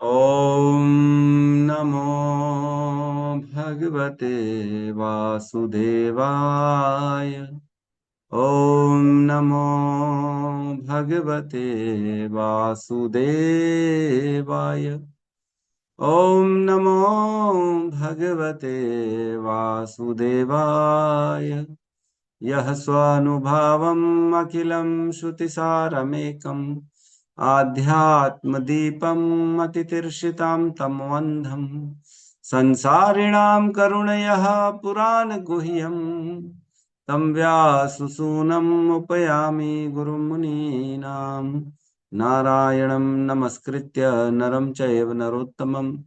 ॐ नमो भगवते वासुदेवाय। ॐ नमो भगवते वासुदेवाय। ॐ नमो भगवते वासुदेवाय। यः स्वानुभावम् अखिलं श्रुतिसारमेकम् आध्यात्मदीपम् अतितीर्षितां तमोऽन्धम् संसारिणां करुणयः पुराणगुह्यम् तं व्याससूनम् उपयामि गुरुमुनीनां। नारायणं नमस्कृत्य नरं चैव नरोत्तमं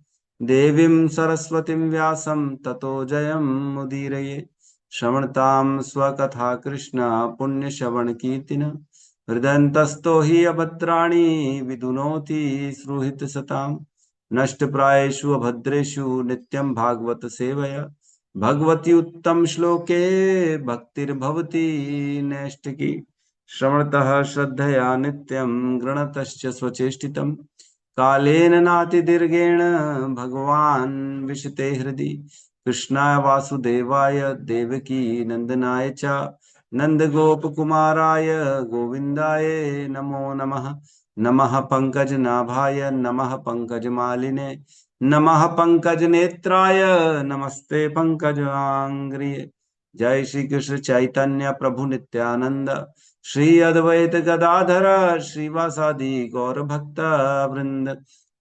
देवीं सरस्वतीं व्यासं ततो जयमुदीरये। श्रवणतां स्वकथा कृष्ण पुण्यश्रवण कीर्तिन हृदयन्तस्तो हि अभद्राणि विदुनोति श्रुहित सताम्। नष्टप्रायेषु अभद्रेषु नित्यं भागवत सेवया भगवती उत्तम श्लोके भक्तिर्भवति नैष्ठिकी। श्रवणतः श्रद्धया नित्यं गृणतश्च स्वचेष्टितं कालेन नातिदीर्घेण भगवान् विशते हृदि। कृष्णाय वासुदेवाय देवकी नंदनाय च नंदगोपकुमाराय गोविन्दाय नमो नमः। नमः पंकजनाभाय नमः पंकजमालिने नमः पंकजनेत्राय नमस्ते पंकजांग्रिये। जय श्री कृष्ण चैतन्य प्रभु नित्यानंद श्री अद्वैत गदाधर श्रीवासादि गौर भक्त वृंद।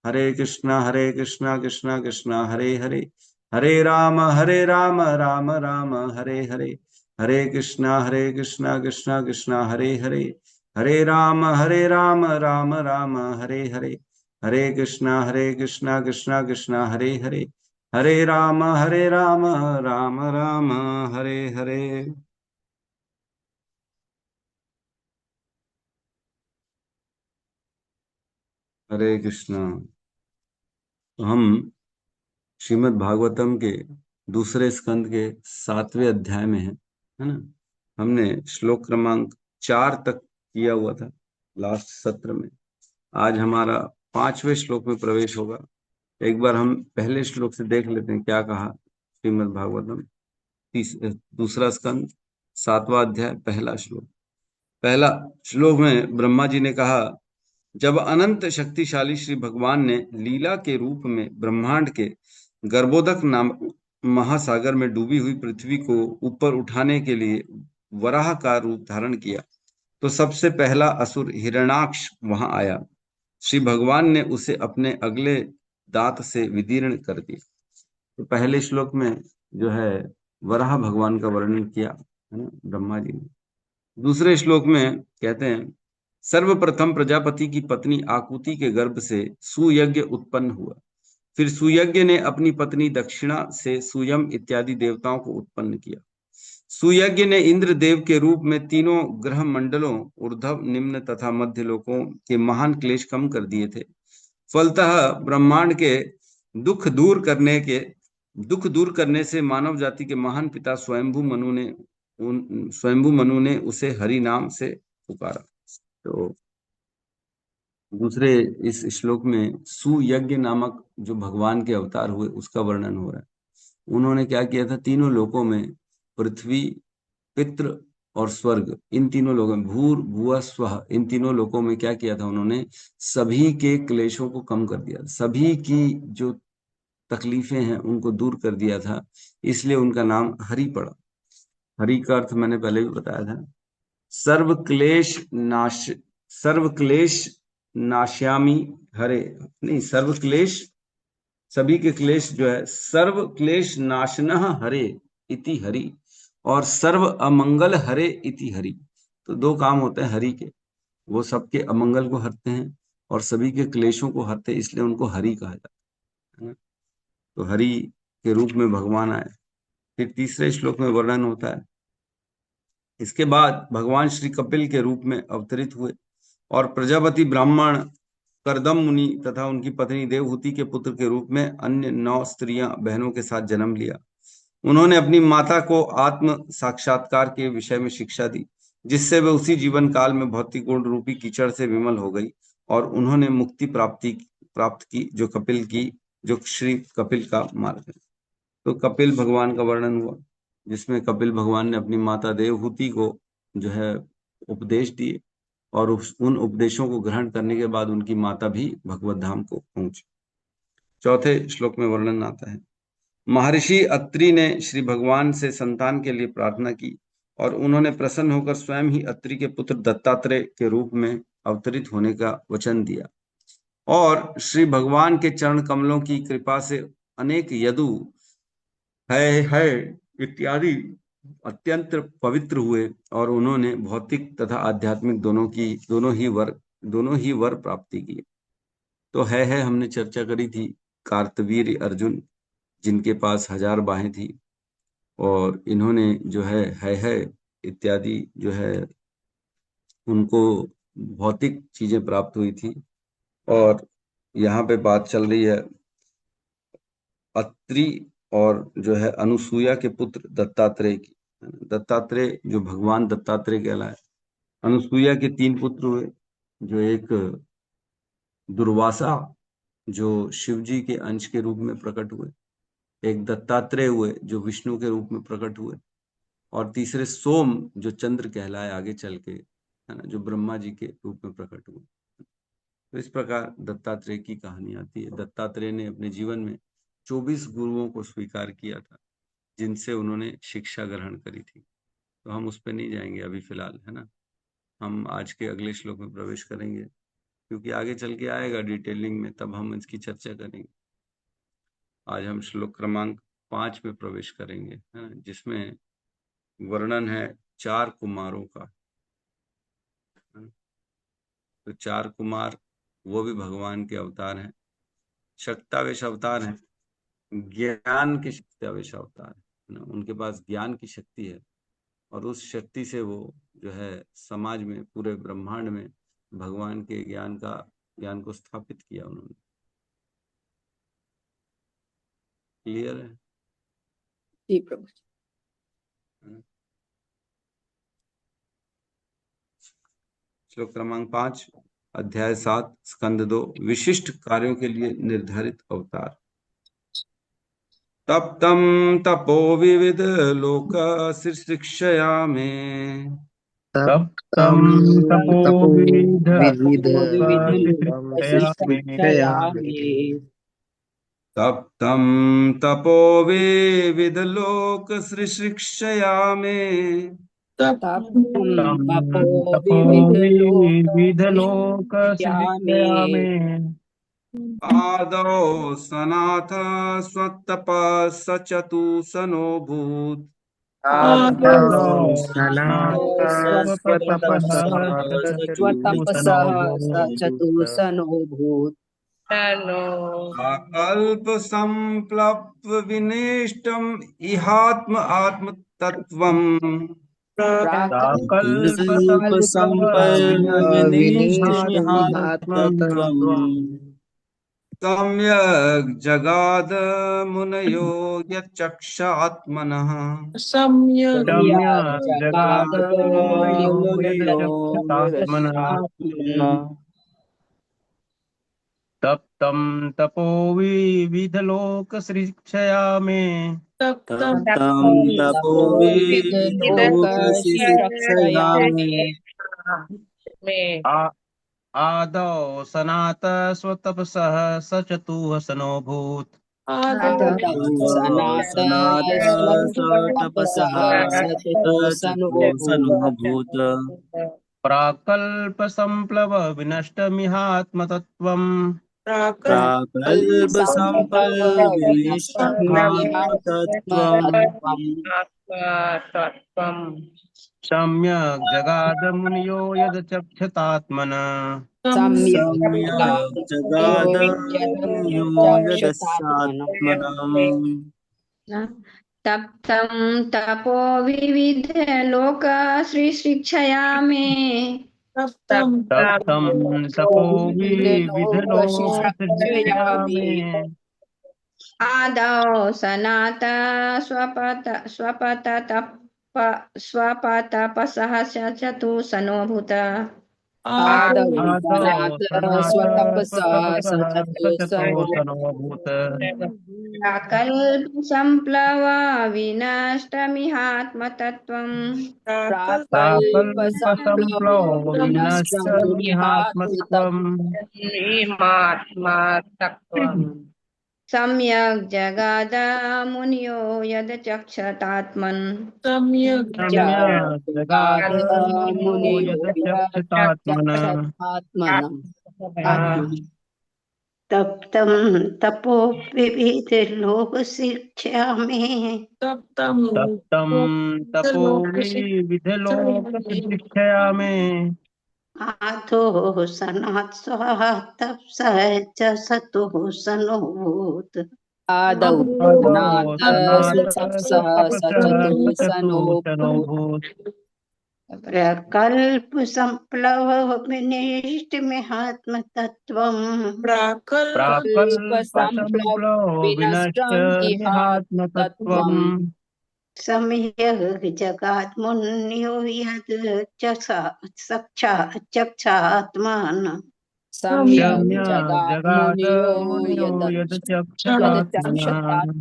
हरे कृष्णा कृष्णा कृष्णा हरे हरे हरे राम राम राम हरे हरे। हरे कृष्णा कृष्णा कृष्णा हरे हरे हरे राम राम राम हरे हरे। हरे कृष्णा कृष्णा कृष्णा हरे हरे हरे राम राम राम हरे हरे। हरे कृष्णा। तो हम श्रीमद् भागवतम के दूसरे स्कंद के 7वें अध्याय में है ना। हमने श्लोक क्रमांक 4 तक किया हुआ था लास्ट सत्र में। आज हमारा 5वें श्लोक में प्रवेश होगा। एक बार हम पहले श्लोक से देख लेते हैं क्या कहा श्रीमद् भागवतम दूसरा स्कंद 7वां अध्याय पहला श्लोक। पहला श्लोक में ब्रह्मा जी ने कहा, जब अनंत शक्तिशाली श्री भगवान ने लीला के रूप में ब्रह्मांड के गर्भोदक नाम महासागर में डूबी हुई पृथ्वी को ऊपर उठाने के लिए वराह का रूप धारण किया तो सबसे पहला असुर हिरण्याक्ष वहां आया। श्री भगवान ने उसे अपने अगले दांत से विदीर्ण कर दिया। तो पहले श्लोक में जो है वराह भगवान का वर्णन किया है ना ब्रह्मा जी ने। दूसरे श्लोक में कहते हैं, सर्वप्रथम प्रजापति की पत्नी आकुति के गर्भ से सुयज्ञ उत्पन्न हुआ। फिर सुयज्ञ ने अपनी पत्नी दक्षिणा से सुयम इत्यादि देवताओं को उत्पन्न किया। सुयज्ञ ने इंद्र देव के रूप में तीनों ग्रह मंडलों ऊर्ध्व निम्न तथा मध्य लोकों के महान क्लेश कम कर दिए थे। फलतः ब्रह्मांड के दुख दूर करने से मानव जाति के महान पिता स्वयंभू मनु ने उसे हरि नाम से पुकारा। तो दूसरे इस श्लोक में सुयज्ञ नामक जो भगवान के अवतार हुए उसका वर्णन हो रहा है। उन्होंने क्या किया था, तीनों लोकों में पृथ्वी, पितृ और स्वर्ग, इन तीनों लोगों में भूर भुवः स्वः, इन तीनों लोकों में क्या किया था, उन्होंने सभी के क्लेशों को कम कर दिया, सभी की जो तकलीफें हैं उनको दूर कर दिया था। इसलिए उनका नाम हरि पड़ा। हरि का अर्थ मैंने पहले भी बताया था, सर्व क्लेश नाश, सर्व क्लेश नाश्यामी हरे, नहीं सर्व क्लेश, सभी के क्लेश जो है, सर्व क्लेश नाशनः हरे इति हरि, और सर्व अमंगल हरे इति हरि। तो दो काम होते हैं हरि के, वो सबके अमंगल को हरते हैं और सभी के क्लेशों को हरते हैं, इसलिए उनको हरि कहा जाता है ना। तो हरि के रूप में भगवान आए। फिर तीसरे श्लोक में वर्णन होता है, इसके बाद भगवान श्री कपिल के रूप में अवतरित हुए और प्रजापति ब्राह्मण करदम मुनि तथा उनकी पत्नी देवहूति के पुत्र के रूप में अन्य 9 स्त्रियां बहनों के साथ जन्म लिया। उन्होंने अपनी माता को आत्म साक्षात्कार के विषय में शिक्षा दी, जिससे वे उसी जीवन काल में भौतिक गुण रूपी कीचड़ से विमल हो गई और उन्होंने मुक्ति प्राप्ति प्राप्त की, जो श्री कपिल का मार्ग है। तो कपिल भगवान का वर्णन हुआ, जिसमें कपिल भगवान ने अपनी माता देवहूति को जो है उपदेश दिए, और उन उपदेशों को ग्रहण करने के बाद उनकी माता भी भगवत धाम को पहुंची। चौथे श्लोक में वर्णन आता है, महर्षि अत्रि ने श्री भगवान से संतान के लिए प्रार्थना की, और उन्होंने प्रसन्न होकर स्वयं ही अत्रि के पुत्र दत्तात्रेय के रूप में अवतरित होने का वचन दिया। और श्री भगवान के चरण कमलों की कृपा से अनेक यदु है इत्यादि अत्यंत पवित्र हुए, और उन्होंने भौतिक तथा आध्यात्मिक दोनों ही वर प्राप्ति की। तो है हमने चर्चा करी थी, कार्तवीर्य अर्जुन, जिनके पास 1000 बाहें थी, और इन्होंने जो है इत्यादि जो है उनको भौतिक चीजें प्राप्त हुई थी। और यहाँ पे बात चल रही है अत्रि और जो है अनुसुईया के पुत्र दत्तात्रेय की। दत्तात्रेय जो भगवान दत्तात्रेय कहलाए। अनुसुईया के 3 पुत्र हुए, जो एक दुर्वासा जो शिव जी के अंश के रूप में प्रकट हुए, एक दत्तात्रेय हुए जो विष्णु के रूप में प्रकट हुए, और तीसरे सोम जो चंद्र कहलाए आगे चल के, है ना, जो ब्रह्मा जी के रूप में प्रकट हुए। तो इस प्रकार दत्तात्रेय की कहानी आती है। दत्तात्रेय ने अपने जीवन में 24 गुरुओं को स्वीकार किया था, जिनसे उन्होंने शिक्षा ग्रहण करी थी। तो हम उस पर नहीं जाएंगे अभी फिलहाल, है ना। हम आज के अगले श्लोक में प्रवेश करेंगे, क्योंकि आगे चल के आएगा डिटेलिंग में, तब हम इसकी चर्चा करेंगे। आज हम श्लोक क्रमांक 5 में प्रवेश करेंगे, है ना, जिसमें वर्णन है 4 कुमारों का। तो 4 कुमार वो भी भगवान के अवतार हैं, शक्तावेश अवतार हैं, ज्ञान के शक्तावेश अवतार है ना। उनके पास ज्ञान की शक्ति है, और उस शक्ति से वो जो है समाज में, पूरे ब्रह्मांड में भगवान के ज्ञान को स्थापित किया उन्होंने। क्लियर है? जी प्रभु। श्लोक क्रमांक 5, अध्याय 7, स्कंद 2, विशिष्ट कार्यों के लिए निर्धारित अवतार। तप्तं तपो विविध लोक शिक्षया में, तप्तं तपो विविध शिक्षयामि। तप्तं तपो विविध लोक शिक्षया में, तप्तं तपो तपो विविध लोक शिक्षयामि। आदौ सनाथ स्वतपस चतुसनोऽभूत्। आदौ स्वतपसः चतुसनोऽभूत्। अल्प संप्लव विनिष्टम इहात्म आत्म तत्वम्। सम्यक् जगाद मुनयो यच्चक्षात्मनः। सम्यक् जगाद मुनयो यच्चक्षात्मनः। तप्तं तपो विविध लोक शिक्षया में, तप्तं तपो विविध लोक शिक्षयामि। आदौ सनात स्वतपसः स चतुःसनोऽभूत्। आदौ सनात स्वतपसः चतुसनोऽभूत्। प्राकल्प संप्लव विनष्टमिहात्मतत्त्वम्। प्राकल्प संप्लव विनष्टमिहात्मतत्त्वम्। सम्यक् जगाद मुनियो यदचक्षतात्मनः। सम्यक् जगाद मुनयो यदचक्षतात्मनः। तप्तं तपो विविध लोक शिक्षया में। तप्तं तपो विविध लोक शिक्षयामि। आदौ सनात स्वपतपसः चतुसनोऽभूत्। आदौ आदौ सनातः सनात स्वतपसा स्वतपसः सचतो सचतो सनो सनोऽभूत् प्राकल्पसम्प्लव विनष्टमिहात्मतत्त्वम् प्राकल्पसम्प्लवो विनष्टमिहात्मत्वम् इमात्मतत्त्वम् सम्यक् जगाद मुनयो यदचक्षतात्मन् सम्यक् सम्यक् जगाद मुनियो मुनियो यदचक्षतात्मनः आत्मनम् तप्तं तपो विविधलोकशिक्षा में तप्तं तप्तं तपो विविधलोकशिक्षया मे आधो सनात् स्वाहा तप च सतो सनोभूत आदौ आदौ सनात सनात स्वतपसः स्वतपसः सचतो सचतो सनो शनोऽभूत् प्रकल्प संप्लव विनिष्ट महात्म तत्वम् प्राकल्पसम्प्लव प्राकल्पसम्प्लवो विनष्ट विनष्टम् निहात्मतत्त्वम् इहात्मतत्त्वम् सम्यग् जगात् मुन्यो यद् चक्षात्मान सम्यग् शम्य जगात् जगाद मुनियो मुनियो यदचक्षतात्मनः यदचक्षतात्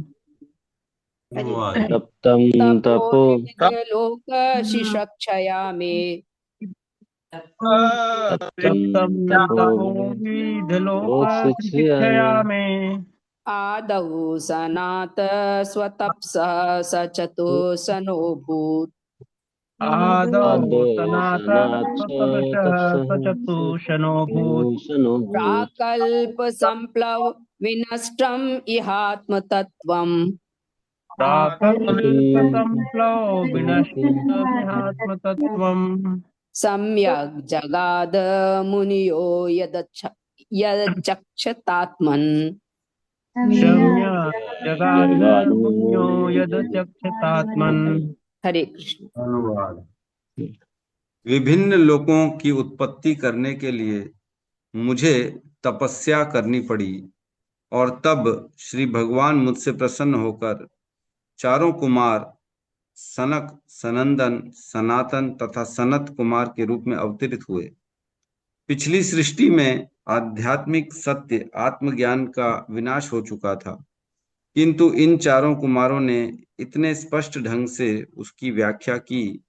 धन्यवाद। तप्तं तपो तपो विविधलोकशिक्षया मे तप्तं तप्तं तपो तपो विविधलोकशिक्षया विविधलोकशिक्षयामि मे आदौ सनात स्वतपसः सचतो सनोऽभूत् आदौ आदौ सनात सनाथ स्वतपसः तपसः सचतुषणोऽभूत् शतोषणोऽभूत् प्राकल्पसम्प्लव विनष्टम् इहात्मतत्त्वम् प्राकल्पसम्प्लवो विनष्टमिहात्मतत्त्वम् सम्यग् जगाद मुनियो यदचक्षतात्मन् शम्य जगाद मुनियो जगाद्मुनियो यदचक्षतात्मन्। हरे कृष्ण। धन्यवाद। विभिन्न लोकों की उत्पत्ति करने के लिए मुझे तपस्या करनी पड़ी और तब श्री भगवान मुझसे प्रसन्न होकर चारों कुमार सनक, सनंदन, सनातन तथा सनत कुमार के रूप में अवतरित हुए। पिछली सृष्टि में आध्यात्मिक सत्य आत्मज्ञान का विनाश हो चुका था, किंतु इन चारों कुमारों ने इतने स्पष्ट ढंग से उसकी व्याख्या की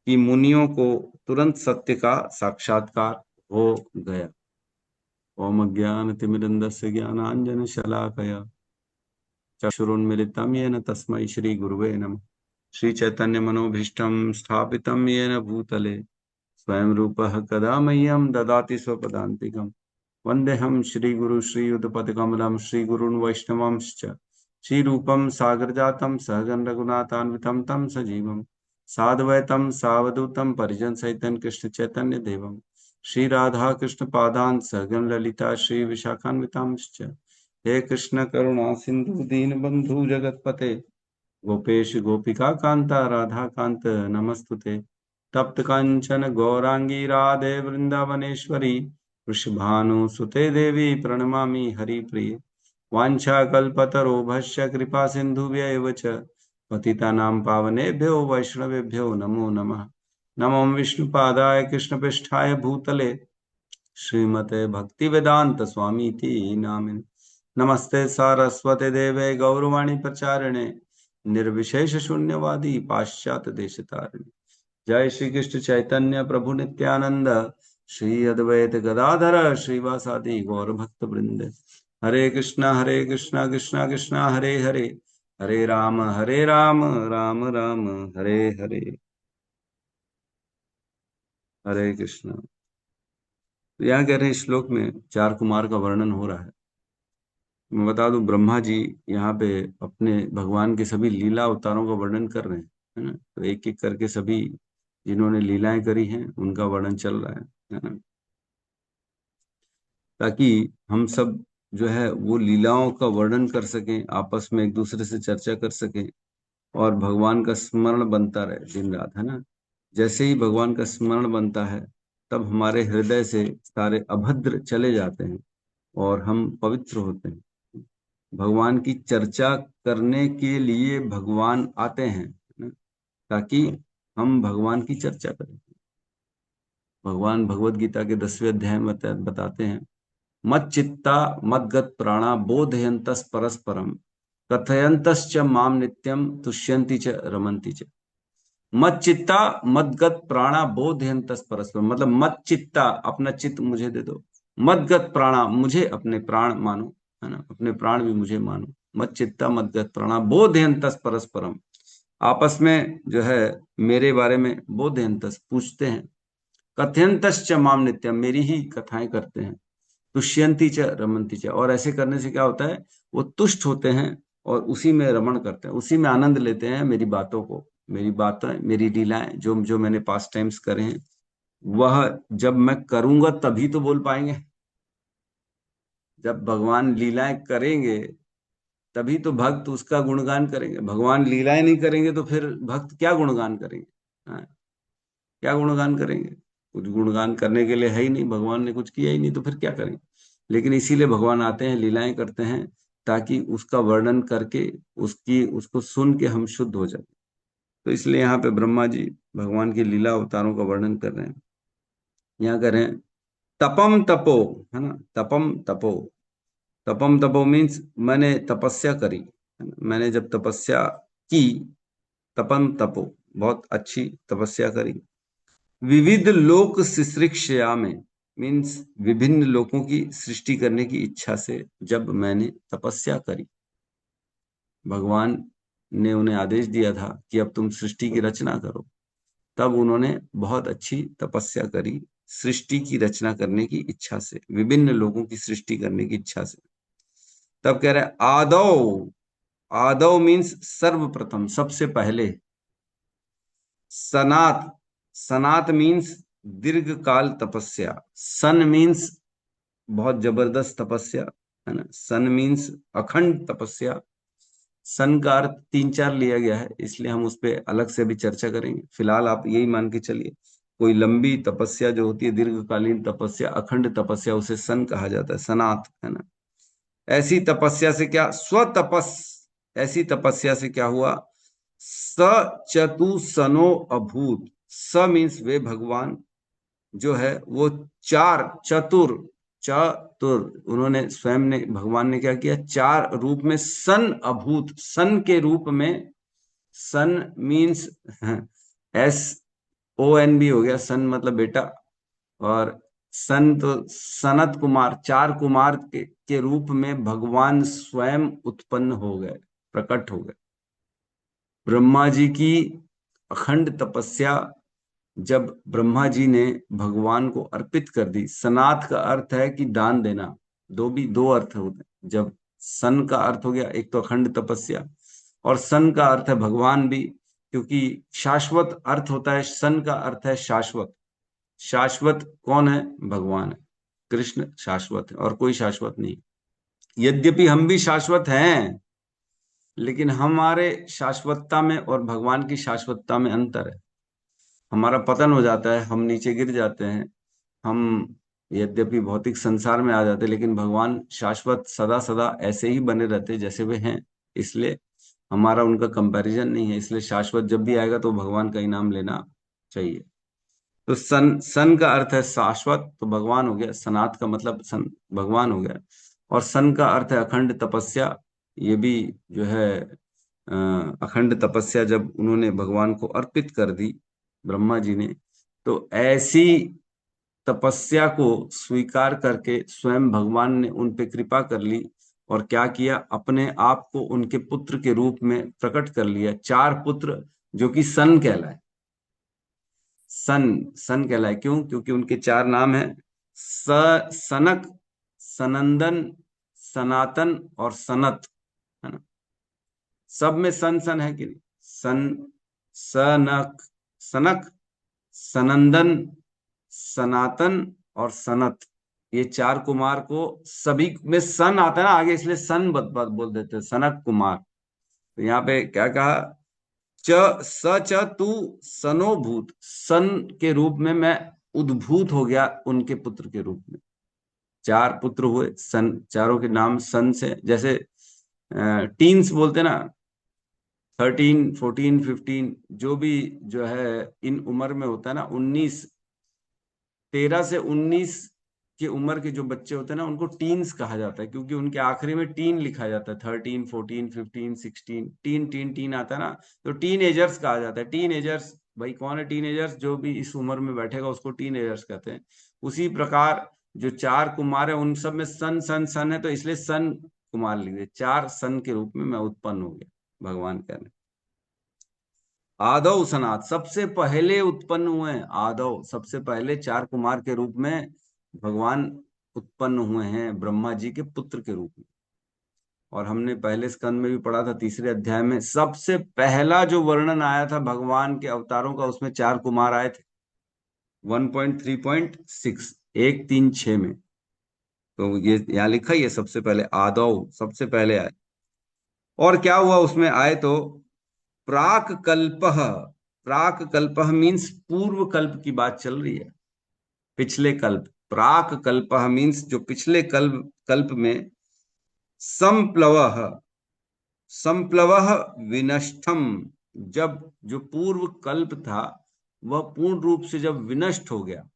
कि मुनियों को तुरंत सत्य का साक्षात्कार हो गया। ओम ज्ञानतिमिरन्धस्य ज्ञानाञ्जनशलाकया चक्षुरुन्मिलितं येन तस्मै श्री गुरुवे नमः। श्री चैतन्य मनोभीष्टं स्थापितं येन भूतले स्वयं रूपः कदा मह्यं ददाति स्वपदान्तिकम्। वन्देऽहं श्रीगुरु श्रीयुतपदकमलं श्रीगुरून् वैष्णवांश्च श्रीरूपं सागरजातं सहगण रघुनाथान्वितं तं सजीवं साद्वैतं सावधूतं परिजनसहितं कृष्ण चैतन्य देवं श्री राधा कृष्ण पादान् सहगण ललिता श्री विशाखान्वितांश्च। हे कृष्ण करुणा सिंधु दीनबंधु जगतपते गोपेश गोपिका कांता राधा कांत नमस्तुते। तप्त कांचन गौरांगी राधे वृंदावनेश्वरी वृषभानुसुते देवी प्रणमामि हरिप्रिये। वाञ्छाकल्पतरोभस्य कृपा सिन्धुभ्यैव च पतितानां पावनेभ्यो वैष्णवेभ्यो नमो नमः। नमो विष्णुपादाय कृष्णपृष्ठाय भूतले श्रीमते भक्तिवेदांत स्वामीति नामिने। नमस्ते सारस्वते देवे गौरवाणी प्रचारिणे निर्विशेष शून्यवादी पाश्चात्य देशतारिणे। जय श्री कृष्ण चैतन्य प्रभु नित्यानंद श्री अद्वैत गदाधर श्रीवासादि गौर भक्त वृंद। हरे कृष्णा कृष्णा कृष्णा हरे हरे, हरे राम राम राम हरे हरे। हरे कृष्णा। तो यहाँ कह रहे हैं श्लोक में चार कुमार का वर्णन हो रहा है। मैं बता दूं ब्रह्मा जी यहाँ पे अपने भगवान के सभी लीला अवतारों का वर्णन कर रहे हैं, है ना। तो एक एक करके सभी जिन्होंने लीलाएं करी हैं उनका वर्णन चल रहा है ना, ताकि हम सब जो है वो लीलाओं का वर्णन कर सकें, आपस में एक दूसरे से चर्चा कर सकें और भगवान का स्मरण बनता रहे दिन रात, है ना। जैसे ही भगवान का स्मरण बनता है तब हमारे हृदय से सारे अभद्र चले जाते हैं और हम पवित्र होते हैं। भगवान की चर्चा करने के लिए भगवान आते हैं, है ना, ताकि हम भगवान की चर्चा करें। भगवान भगवत गीता के 10वें अध्याय में बताते हैं, मत चित्ता मदगत प्राणा बोधयंतस परस्परम कथयंतश्च माम नित्यम तुष्यंति च रमन्ति च। मत चित्ता मदगत प्राणा बोधयंतस परस्पर, मतलब मत चित्ता, अपना चित्त मुझे दे दो, मदगत प्राणा, मुझे अपने प्राण मानो, है ना, अपने प्राण भी मुझे मानो। मत चित्ता मदगत प्राणा बोधयंतस परस्परम, आपस में जो है मेरे बारे में बोधयंतस पूछते हैं, कथयंतश्च माम नित्यम, मेरी ही कथाएं करते हैं, तुष्यंती च रमन्ति च, और ऐसे करने से क्या होता है, वो तुष्ट होते हैं और उसी में रमण करते हैं, उसी में आनंद लेते हैं मेरी बातों को, मेरी बातें, मेरी लीलाएं, जो जो मैंने पास टाइम्स करे हैं, वह जब मैं करूंगा तभी तो बोल पाएंगे। जब भगवान लीलाएं करेंगे तभी तो भक्त उसका गुणगान करेंगे। भगवान लीलाएं नहीं करेंगे तो फिर भक्त क्या गुणगान करेंगे? हाँ, क्या गुणगान करेंगे? कुछ गुणगान करने के लिए है ही नहीं, भगवान ने कुछ किया ही नहीं, तो फिर क्या करेंगे? लेकिन इसीलिए भगवान आते हैं, लीलाएं करते हैं, ताकि उसका वर्णन करके उसकी उसको सुन के हम शुद्ध हो जाए। तो इसलिए यहाँ पे ब्रह्मा जी भगवान की लीला अवतारों का वर्णन कर रहे हैं। यहाँ कर रहे हैं तपम तपो, है ना, तपम तपो, तपम तपो मीन्स मैंने तपस्या करी, है ना? मैंने जब तपस्या की, तपम तपो, बहुत अच्छी तपस्या करी। विविध लोक सृष्टिया में मीन्स विभिन्न लोकों की सृष्टि करने की इच्छा से जब मैंने तपस्या करी, भगवान ने उन्हें आदेश दिया था कि अब तुम सृष्टि की रचना करो, तब उन्होंने बहुत अच्छी तपस्या करी, सृष्टि की रचना करने की इच्छा से, विभिन्न लोगों की सृष्टि करने की इच्छा से। तब कह रहे आदौ, आदौ मीन्स सर्वप्रथम, सबसे पहले। सनात, सनात मीन्स दीर्घ काल तपस्या। सन मीन्स बहुत जबरदस्त तपस्या, है ना। सन मीन्स अखंड तपस्या। सन का अर्थ 3-4 लिया गया है, इसलिए हम उस पर अलग से भी चर्चा करेंगे। फिलहाल आप यही मान के चलिए, कोई लंबी तपस्या जो होती है, दीर्घकालीन तपस्या, अखंड तपस्या, उसे सन कहा जाता है, सनात, है ना। ऐसी तपस्या से क्या स्वतपस, ऐसी तपस्या से क्या हुआ, स चतु सनो अभूत। स मीन्स वे भगवान जो है वो चार, चतुर, चतुर, उन्होंने स्वयं ने, भगवान ने क्या किया, चार रूप में सन अभूत, सन के रूप में। सन मीन्स SON भी हो गया, सन मतलब बेटा, और सन तो सनत कुमार, चार कुमार के रूप में भगवान स्वयं उत्पन्न हो गए, प्रकट हो गए। ब्रह्मा जी की अखंड तपस्या जब ब्रह्मा जी ने भगवान को अर्पित कर दी, सनात का अर्थ है कि दान देना, दो अर्थ होते हैं। जब सन का अर्थ हो गया, एक तो अखंड तपस्या, और सन का अर्थ है भगवान भी, क्योंकि शाश्वत अर्थ होता है, सन का अर्थ है शाश्वत। शाश्वत कौन है? भगवान है, कृष्ण शाश्वत है और कोई शाश्वत नहीं। यद्यपि हम भी शाश्वत हैं, लेकिन हमारे शाश्वतता में और भगवान की शाश्वतता में अंतर है। हमारा पतन हो जाता है, हम नीचे गिर जाते हैं, हम यद्यपि भौतिक संसार में आ जाते हैं, लेकिन भगवान शाश्वत सदा सदा ऐसे ही बने रहते जैसे वे हैं, इसलिए हमारा उनका कंपैरिजन नहीं है। इसलिए शाश्वत जब भी आएगा तो भगवान का इनाम लेना चाहिए। तो सन का अर्थ है शाश्वत, तो भगवान हो गया। सनात का मतलब सन, भगवान हो गया। और सन का अर्थ है अखंड तपस्या। ये भी जो है अखंड तपस्या जब उन्होंने भगवान को अर्पित कर दी, ब्रह्मा जी ने, तो ऐसी तपस्या को स्वीकार करके स्वयं भगवान ने उन पे कृपा कर ली, और क्या किया, अपने आप को उनके पुत्र के रूप में प्रकट कर लिया। चार पुत्र जो कि सन कहलाए, सन, सन कहलाए क्यों? क्योंकि उनके चार नाम हैं, सनक, सनंदन, सनातन और सनत, है ना। सब में सन सन है कि नहीं? सन, सनक, सनक, सनंदन, सनातन और सनत, ये चार कुमार को सभी में सन आता है ना आगे, इसलिए सन बोल देते हैं, सनक कुमार। तो यहाँ पे क्या कहा, च तू सनोभूत, सन के रूप में मैं उद्भूत हो गया उनके पुत्र के रूप में। चार पुत्र हुए सन, चारों के नाम सन से, जैसे टीन्स बोलते ना, 13, 14, 15, जो भी जो है इन उम्र में होता है ना, 19 13 से 19 की उम्र के जो बच्चे होते हैं ना, उनको टीन्स कहा जाता है, क्योंकि उनके आखिरी में टीन लिखा जाता है। 13, 14, 15, 16, टीन टीन टीन आता है ना, तो टीन एजर्स कहा जाता है। टीन एजर्स, भाई कौन है टीन एजर्स? जो भी इस उम्र में बैठेगा उसको टीन एजर्स कहते हैं। उसी प्रकार जो 4 कुमार है उन सब में सन सन सन है, तो इसलिए सन कुमार लिख दिए। 4 सन के रूप में मैं उत्पन्न हो गया, भगवान कहने। आदव सनात, सबसे पहले उत्पन्न हुए हैं। आदव, सबसे पहले 4 कुमार के रूप में भगवान उत्पन्न हुए हैं, ब्रह्मा जी के पुत्र के रूप में। और हमने पहले स्कंद में भी पढ़ा था, तीसरे अध्याय में सबसे पहला जो वर्णन आया था भगवान के अवतारों का, उसमें 4 कुमार आए थे। 1.3.6 136 में। तो ये यहाँ लिखा ही है, सबसे पहले आदव सबसे पहले आए। और क्या हुआ उसमें आए तो प्राक कल्पः, प्राक कल्पः मीन्स पूर्व कल्प की बात चल रही है, पिछले कल्प। प्राक कल्पः मीन्स जो पिछले कल्प कल्प में संप्लवः, संप्लवः विनष्टम, जब जो पूर्व कल्प था वह पूर्ण रूप से जब विनष्ट हो गया,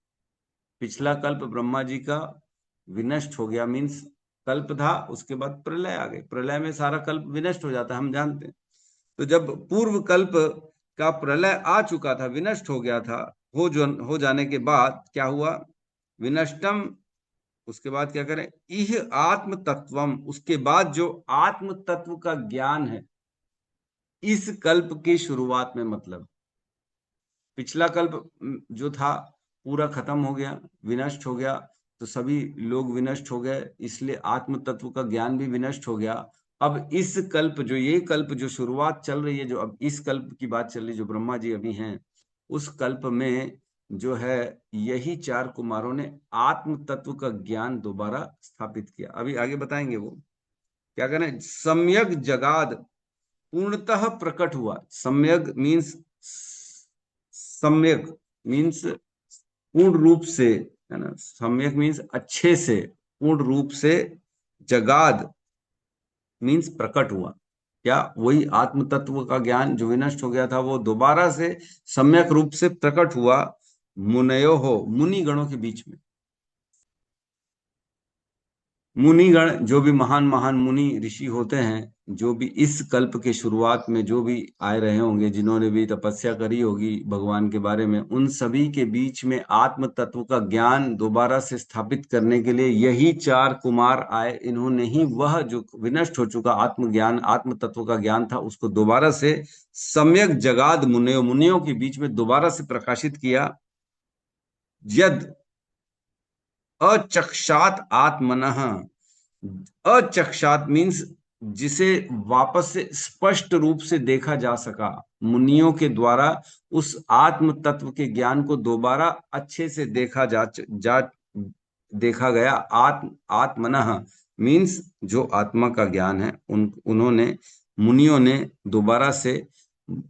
पिछला कल्प ब्रह्मा जी का विनष्ट हो गया, मीन्स कल्प था, उसके बाद प्रलय आ गई। प्रलय में सारा कल्प विनष्ट हो जाता है, हम जानते हैं। तो जब पूर्व कल्प का प्रलय आ चुका था, विनष्ट हो गया था, हो जाने के बाद क्या हुआ? विनष्टम, उसके बाद क्या करें? इह आत्म तत्वम, उसके बाद जो आत्म तत्व का ज्ञान है इस कल्प की शुरुआत में, मतलब पिछला कल्प जो था पूरा खत्म हो गया, विनष्ट हो गया, तो सभी लोग विनष्ट हो गए, इसलिए आत्म तत्व का ज्ञान भी विनष्ट हो गया। अब इस कल्प, जो ये कल्प जो शुरुआत चल रही है, जो अब इस कल्प की बात चल रही है, जो ब्रह्मा जी अभी हैं, उस कल्प में जो है यही 4 कुमारों ने आत्म तत्व का ज्ञान दोबारा स्थापित किया। अभी आगे बताएंगे वो क्या करें। सम्यक जगाद, पूर्णतः प्रकट हुआ। सम्यक मीन्स, सम्यक मीन्स पूर्ण रूप से, है ना। सम्यक मीन्स अच्छे से, पूर्ण रूप से। जगाद मीन्स प्रकट हुआ। क्या? वही आत्म तत्व का ज्ञान जो विनष्ट हो गया था वो दोबारा से सम्यक रूप से प्रकट हुआ। मुनयो हो, मुनि गणों के बीच में। मुनिगण, जो भी महान महान मुनि ऋषि होते हैं, जो भी इस कल्प के शुरुआत में जो भी आए रहे होंगे, जिन्होंने भी तपस्या करी होगी भगवान के बारे में, उन सभी के बीच में आत्म तत्व का ज्ञान दोबारा से स्थापित करने के लिए यही 4 कुमार आए। इन्होंने ही वह जो विनष्ट हो चुका आत्म ज्ञान, आत्म तत्व का ज्ञान था, उसको दोबारा से सम्यक जगाद मुनियों, मुनियों के बीच में दोबारा से प्रकाशित किया। यद अचक्षात आत्मनः, अचक्षात मीन्स जिसे वापस से स्पष्ट रूप से देखा जा सका, मुनियों के द्वारा उस आत्म तत्व के ज्ञान को दोबारा अच्छे से देखा गया। आत्मनः मीन्स जो आत्मा का ज्ञान है, उन्होंने, मुनियों ने दोबारा से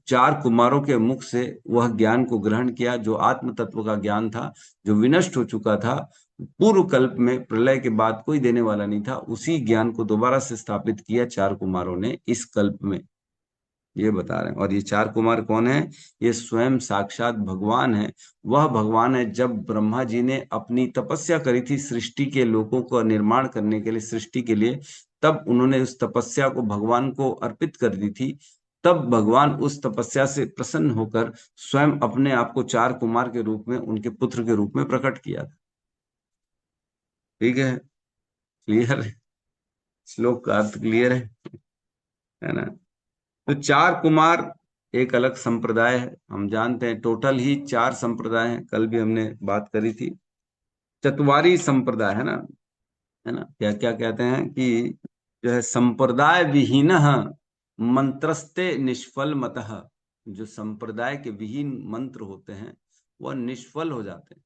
4 कुमारों के मुख से वह ज्ञान को ग्रहण किया, जो आत्म तत्व का ज्ञान था, जो विनष्ट हो चुका था पूर्व कल्प में, प्रलय के बाद कोई देने वाला नहीं था। उसी ज्ञान को दोबारा से स्थापित किया 4 कुमारों ने इस कल्प में, ये बता रहे हैं। और ये 4 कुमार कौन है? ये स्वयं साक्षात भगवान है। वह भगवान है, जब ब्रह्मा जी ने अपनी तपस्या करी थी सृष्टि के लोगों का निर्माण करने के लिए, सृष्टि के लिए, तब उन्होंने उस तपस्या को भगवान को अर्पित कर दी थी। तब भगवान उस तपस्या से प्रसन्न होकर स्वयं अपने आप को 4 कुमार के रूप में, उनके पुत्र के रूप में प्रकट किया था। ठीक है, क्लियर है? श्लोक का अर्थ क्लियर है ना। तो 4 कुमार एक अलग संप्रदाय है, हम जानते हैं। टोटल ही 4 संप्रदाय हैं, कल भी हमने बात करी थी। चतवारी संप्रदाय है ना, है ना। क्या क्या कहते हैं कि जो है संप्रदाय विहीन मंत्रस्ते निष्फल मतः, जो संप्रदाय के विहीन मंत्र होते हैं वह निष्फल हो जाते हैं।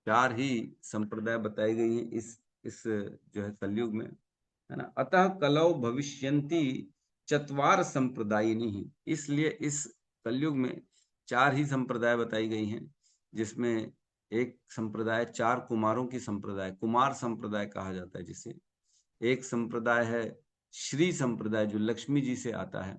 4 ही संप्रदाय बताई गई हैं इस जो है कलयुग में, है ना। अतः कलौ भविष्यन्ति चत्वार संप्रदायिनी, इसलिए इस कलयुग में 4 ही संप्रदाय बताई गई हैं, जिसमें एक संप्रदाय 4 कुमारों की संप्रदाय, कुमार संप्रदाय कहा जाता है जिसे। एक संप्रदाय है श्री संप्रदाय, जो लक्ष्मी जी से आता है।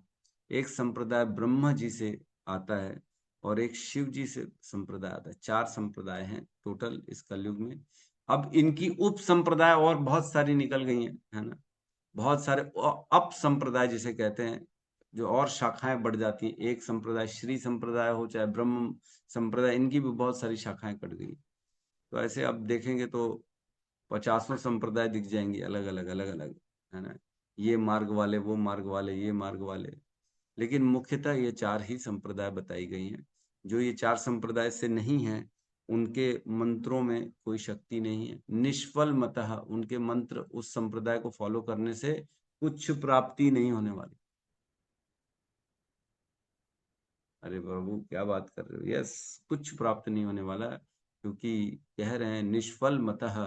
एक संप्रदाय ब्रह्मा जी से आता है, और एक शिव जी से संप्रदाय आता है। 4 संप्रदाय हैं टोटल इस कलयुग में। अब इनकी उप संप्रदाय और बहुत सारी निकल गई हैं, है ना। बहुत सारे अप संप्रदाय जिसे कहते हैं, जो और शाखाएं बढ़ जाती हैं। एक संप्रदाय श्री संप्रदाय हो चाहे ब्रह्म संप्रदाय, इनकी भी बहुत सारी शाखाएं कट गई। तो ऐसे अब देखेंगे तो 50 संप्रदाय दिख जाएंगे, अलग अलग, है ना। ये मार्ग वाले, वो मार्ग वाले, ये मार्ग वाले। लेकिन मुख्यतः ये 4 ही संप्रदाय बताई गई हैं। जो ये 4 संप्रदाय से नहीं है, उनके मंत्रों में कोई शक्ति नहीं है। निष्फल मतः, उनके मंत्र उस संप्रदाय को फॉलो करने से कुछ प्राप्ति नहीं होने वाली। अरे प्रभु क्या बात कर रहे हो। यस, कुछ प्राप्त नहीं होने वाला, क्योंकि कह रहे हैं निष्फल मतः,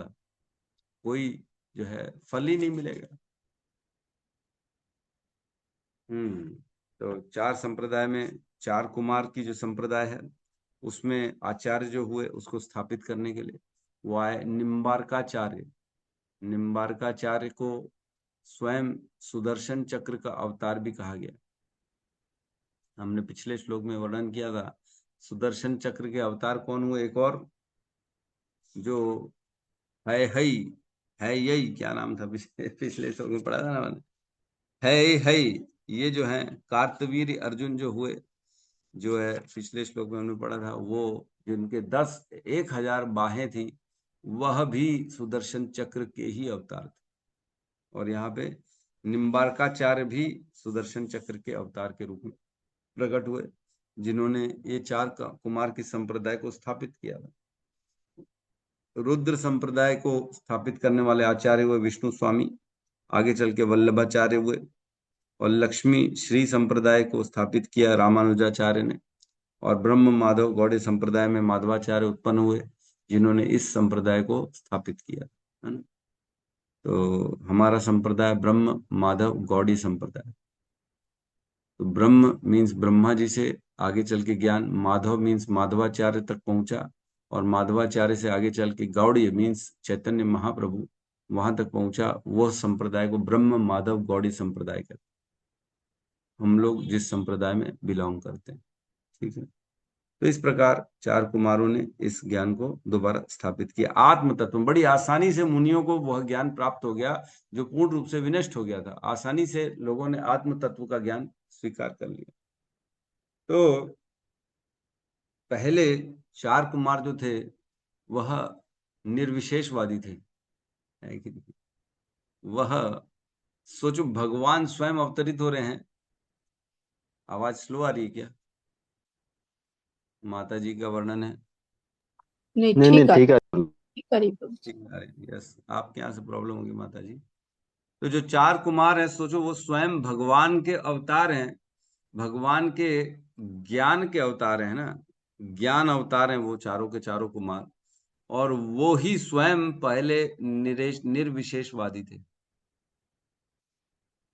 कोई जो है फल ही नहीं मिलेगा। तो 4 संप्रदाय में 4 कुमार की जो संप्रदाय है, उसमें आचार्य जो हुए उसको स्थापित करने के लिए वो आए निम्बार्काचार्य। निम्बार्काचार्य को स्वयं सुदर्शन चक्र का अवतार भी कहा गया। हमने पिछले श्लोक में वर्णन किया था सुदर्शन चक्र के अवतार कौन हुए। एक और जो है यही क्या नाम था, पिछले श्लोक में पढ़ा था ना मैंने, है ये जो है कार्तवीर्य अर्जुन जो हुए, जो है पिछले श्लोक में हमने पढ़ा था, वो जिनके 10,000 बाहें थी, वह भी सुदर्शन चक्र के ही अवतार थे। और यहाँ पे निम्बार्काचार्य भी सुदर्शन चक्र के अवतार के रूप में प्रकट हुए, जिन्होंने ये 4 कुमार की संप्रदाय को स्थापित किया था। रुद्र संप्रदाय को स्थापित करने वाले आचार्य हुए विष्णु स्वामी, आगे चल के वल्लभाचार्य हुए। और लक्ष्मी श्री संप्रदाय को स्थापित किया रामानुजाचार्य ने। और ब्रह्म माधव गौड़ीय संप्रदाय में माधवाचार्य उत्पन्न हुए, जिन्होंने इस संप्रदाय को स्थापित किया, है ना। तो हमारा संप्रदाय ब्रह्म माधव गौड़ीय संप्रदाय। तो ब्रह्म मीन्स ब्रह्मा जी से आगे चल के ज्ञान, माधव मीन्स माधवाचार्य तक पहुंचा, और माधवाचार्य से आगे चल के गौड़ीय मीन्स चैतन्य महाप्रभु वहां तक पहुंचा। वह संप्रदाय को ब्रह्म माधव गौड़ीय संप्रदाय कहते हैं, हम लोग जिस संप्रदाय में बिलोंग करते हैं, ठीक है। तो इस प्रकार 4 कुमारों ने इस ज्ञान को दोबारा स्थापित किया। आत्म तत्व, बड़ी आसानी से मुनियों को वह ज्ञान प्राप्त हो गया जो पूर्ण रूप से विनष्ट हो गया था। आसानी से लोगों ने आत्म तत्व का ज्ञान स्वीकार कर लिया। तो पहले 4 कुमार जो थे वह निर्विशेषवादी थे, है कि नहीं? वह सोचो भगवान स्वयं अवतरित हो रहे हैं। आवाज स्लो आ रही है क्या? माता जी का वर्णन है। नहीं नहीं ठीक ठीक है। ठीक है प्रभु। ठीक है, यस, आपके यहाँ से प्रॉब्लम होगी माता जी। तो जो 4 कुमार हैं, सोचो वो स्वयं भगवान के अवतार हैं, भगवान के ज्ञान के अवतार हैं ना, ज्ञान अवतार हैं वो चारों के चारों कुमार। और वो ही स्वयं पहले निर्विशेषवादी थे।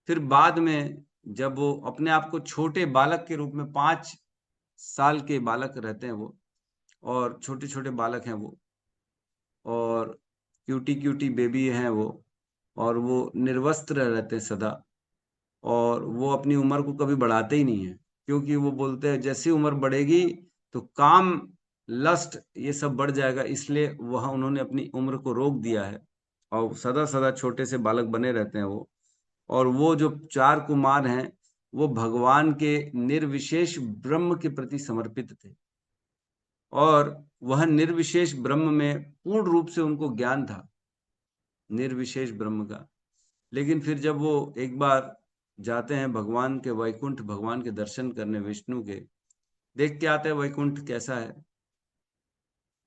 फिर बाद में जब वो अपने आप को छोटे बालक के रूप में, 5 साल के बालक रहते हैं वो, और छोटे छोटे बालक हैं वो, और क्यूटी बेबी हैं वो, और वो निर्वस्त्र रहते हैं सदा, और वो अपनी उम्र को कभी बढ़ाते ही नहीं है, क्योंकि वो बोलते हैं जैसी उम्र बढ़ेगी तो काम, लस्ट, ये सब बढ़ जाएगा, इसलिए वह उन्होंने अपनी उम्र को रोक दिया है और सदा सदा छोटे से बालक बने रहते हैं वो। और वो जो 4 कुमार हैं वो भगवान के निर्विशेष ब्रह्म के प्रति समर्पित थे, और वह निर्विशेष ब्रह्म में पूर्ण रूप से उनको ज्ञान था, निर्विशेष ब्रह्म का। लेकिन फिर जब वो एक बार जाते हैं भगवान के वैकुंठ, भगवान के दर्शन करने, विष्णु के, देख के आते हैं वैकुंठ कैसा है।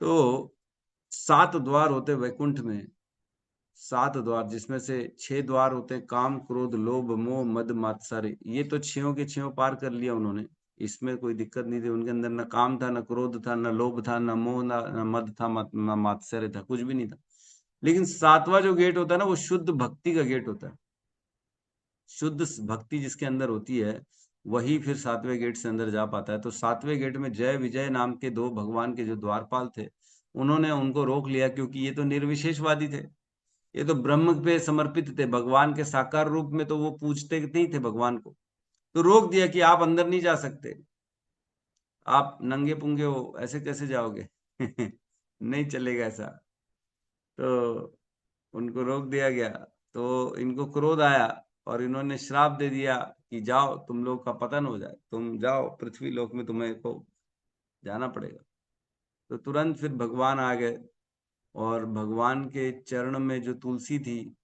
तो 7 द्वार होते वैकुंठ में, 7 द्वार, जिसमें से 6 द्वार होते हैं काम क्रोध लोभ मोह मद मात्सर्य। ये तो 6 के 6 पार कर लिया उन्होंने, इसमें कोई दिक्कत नहीं थी। उनके अंदर न काम था, न क्रोध था, न लोभ था, न मोह, न मद था, न मात्सर्य था, कुछ भी नहीं था। लेकिन 7वां जो गेट होता है ना, वो शुद्ध भक्ति का गेट होता है। शुद्ध भक्ति जिसके अंदर होती है वही फिर 7वें गेट से अंदर जा पाता है। तो 7वें गेट में जय विजय नाम के 2 भगवान के जो द्वारपाल थे, उन्होंने उनको रोक लिया, क्योंकि ये तो निर्विशेषवादी थे, ये तो ब्रह्म पे समर्पित थे, भगवान के साकार रूप में तो वो पूजते नहीं थे भगवान को। तो रोक दिया कि आप अंदर नहीं जा सकते। आप नंगे पुंगे हो, ऐसे कैसे जाओगे? नहीं चलेगा ऐसा। तो उनको रोक दिया गया। तो इनको क्रोध आया और इन्होंने श्राप दे दिया कि जाओ, तुम लोग का पतन हो जाए, तुम जाओ पृथ्वी लोक में, तुम्हें को जाना पड़ेगा। तो तुरंत फिर भगवान आ गए और भगवान के चरण में जो तुलसी थी,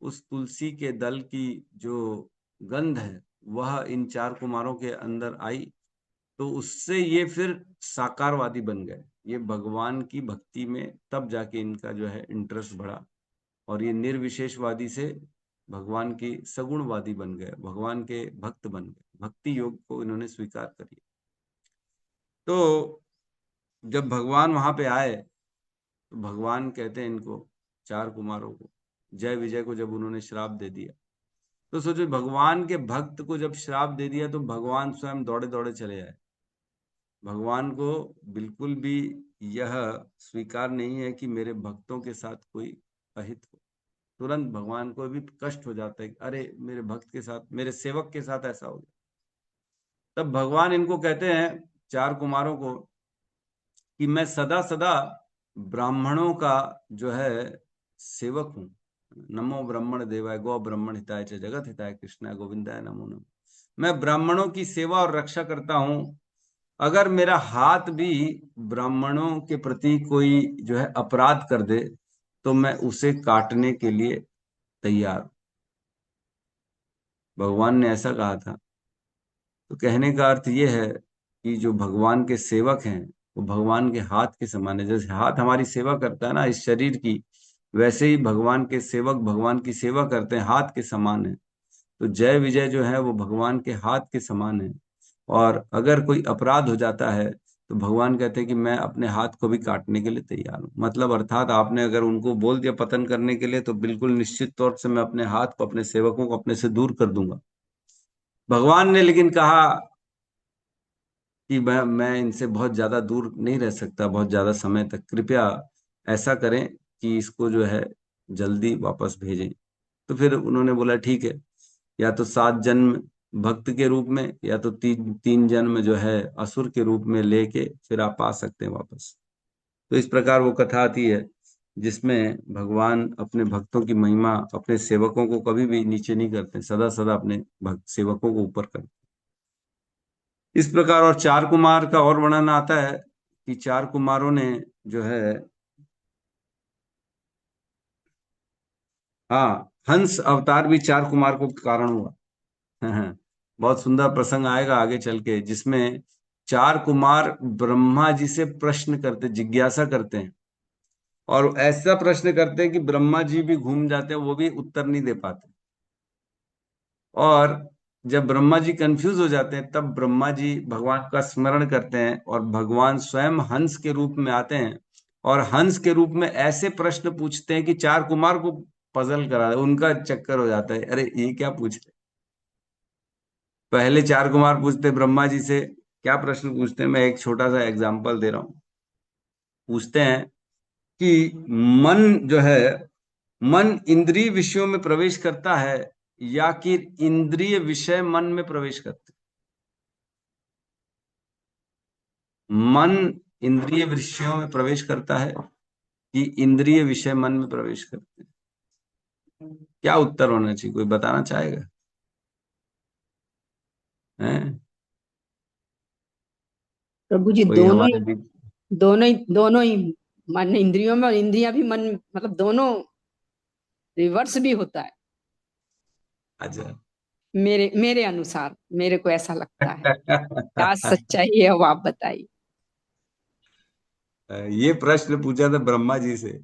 उस तुलसी के दल की जो गंध है वह इन चार कुमारों के अंदर आई। तो उससे ये फिर साकारवादी बन गए। ये भगवान की भक्ति में तब जाके इनका जो है इंटरेस्ट बढ़ा और ये निर्विशेषवादी से भगवान की सगुणवादी बन गए, भगवान के भक्त बन गए, भक्ति योग को इन्होंने स्वीकार कर लिया। तो जब भगवान वहां पे आए तो भगवान कहते हैं इनको, चार कुमारों को, जय विजय को जब उन्होंने श्राप दे दिया, तो सोचो भगवान के भक्त को जब श्राप दे दिया तो भगवान स्वयं दौड़े दौड़े चले आए। भगवान को बिल्कुल भी यह स्वीकार नहीं है कि मेरे भक्तों के साथ कोई अहित हो। तुरंत भगवान को भी कष्ट हो जाता है कि अरे मेरे भक्त के साथ, मेरे सेवक के साथ ऐसा हो गया। तब भगवान इनको कहते हैं, चार कुमारों को, कि मैं सदा सदा ब्राह्मणों का जो है सेवक हूँ। नमो ब्राह्मण देवाय गौ ब्राह्मण हिताय च जगत हिताय कृष्णाय गोविंदाय नमो नमः। मैं ब्राह्मणों की सेवा और रक्षा करता हूँ। अगर मेरा हाथ भी ब्राह्मणों के प्रति कोई जो है अपराध कर दे तो मैं उसे काटने के लिए तैयार हूं। भगवान ने ऐसा कहा था। तो कहने का अर्थ ये है कि जो भगवान के सेवक हैं वो भगवान के हाथ के समान है। जैसे हाथ हमारी सेवा करता है ना इस शरीर की, वैसे ही भगवान के सेवक भगवान की सेवा करते हैं, हाथ के समान है। तो जय विजय जो है वो भगवान के हाथ के समान है। और अगर कोई अपराध हो जाता है तो भगवान कहते हैं कि मैं अपने हाथ को भी काटने के लिए तैयार हूं। मतलब अर्थात आपने अगर उनको बोल दिया पतन करने के लिए तो बिल्कुल निश्चित तौर से मैं अपने हाथ को, अपने सेवकों को अपने से दूर कर दूंगा। भगवान ने लेकिन कहा कि मैं इनसे बहुत ज्यादा दूर नहीं रह सकता बहुत ज्यादा समय तक, कृपया ऐसा करें कि इसको जो है जल्दी वापस भेजें। तो फिर उन्होंने बोला ठीक है, या तो 7 जन्म भक्त के रूप में या तो तीन तीन जन्म जो है असुर के रूप में लेके फिर आप आ सकते हैं वापस। तो इस प्रकार वो कथा आती है जिसमें भगवान अपने भक्तों की महिमा, अपने सेवकों को कभी भी नीचे नहीं करते, सदा सदा अपने भक्त सेवकों को ऊपर करते। इस प्रकार और चार कुमार का और वर्णन आता है कि चार कुमारों ने जो है, हाँ, हंस अवतार भी चार कुमार को कारण हुआ। बहुत सुंदर प्रसंग आएगा आगे चल के जिसमें चार कुमार ब्रह्मा जी से प्रश्न करते, जिज्ञासा करते हैं और ऐसा प्रश्न करते हैं कि ब्रह्मा जी भी घूम जाते हैं, वो भी उत्तर नहीं दे पाते। और जब ब्रह्मा जी कंफ्यूज हो जाते हैं तब ब्रह्मा जी भगवान का स्मरण करते हैं और भगवान स्वयं हंस के रूप में आते हैं और हंस के रूप में ऐसे प्रश्न पूछते हैं कि चार कुमार को पजल करा, उनका चक्कर हो जाता है, अरे ये क्या पूछ रहे। पहले चार कुमार पूछते ब्रह्मा जी से, क्या प्रश्न पूछते हैं, मैं एक छोटा सा एग्जांपल दे रहा हूं। पूछते हैं कि मन जो है, मन इंद्रिय विषयों में प्रवेश करता है या कि इंद्रिय विषय मन में प्रवेश करते हैं? मन इंद्रिय विषयों में प्रवेश करता है कि इंद्रिय विषय मन में प्रवेश करते हैं? क्या उत्तर होना चाहिए, कोई बताना चाहेगा? हैं? प्रभु जी कोई हमारे भी? दोनों ही मन इंद्रियों में और इंद्रियां भी मन, मतलब दोनों रिवर्स भी होता है। अच्छा। मेरे मेरे अनुसार मेरे को ऐसा लगता है। क्या सच्चाई है वो आप बताइए। ये प्रश्न पूछा था ब्रह्मा जी से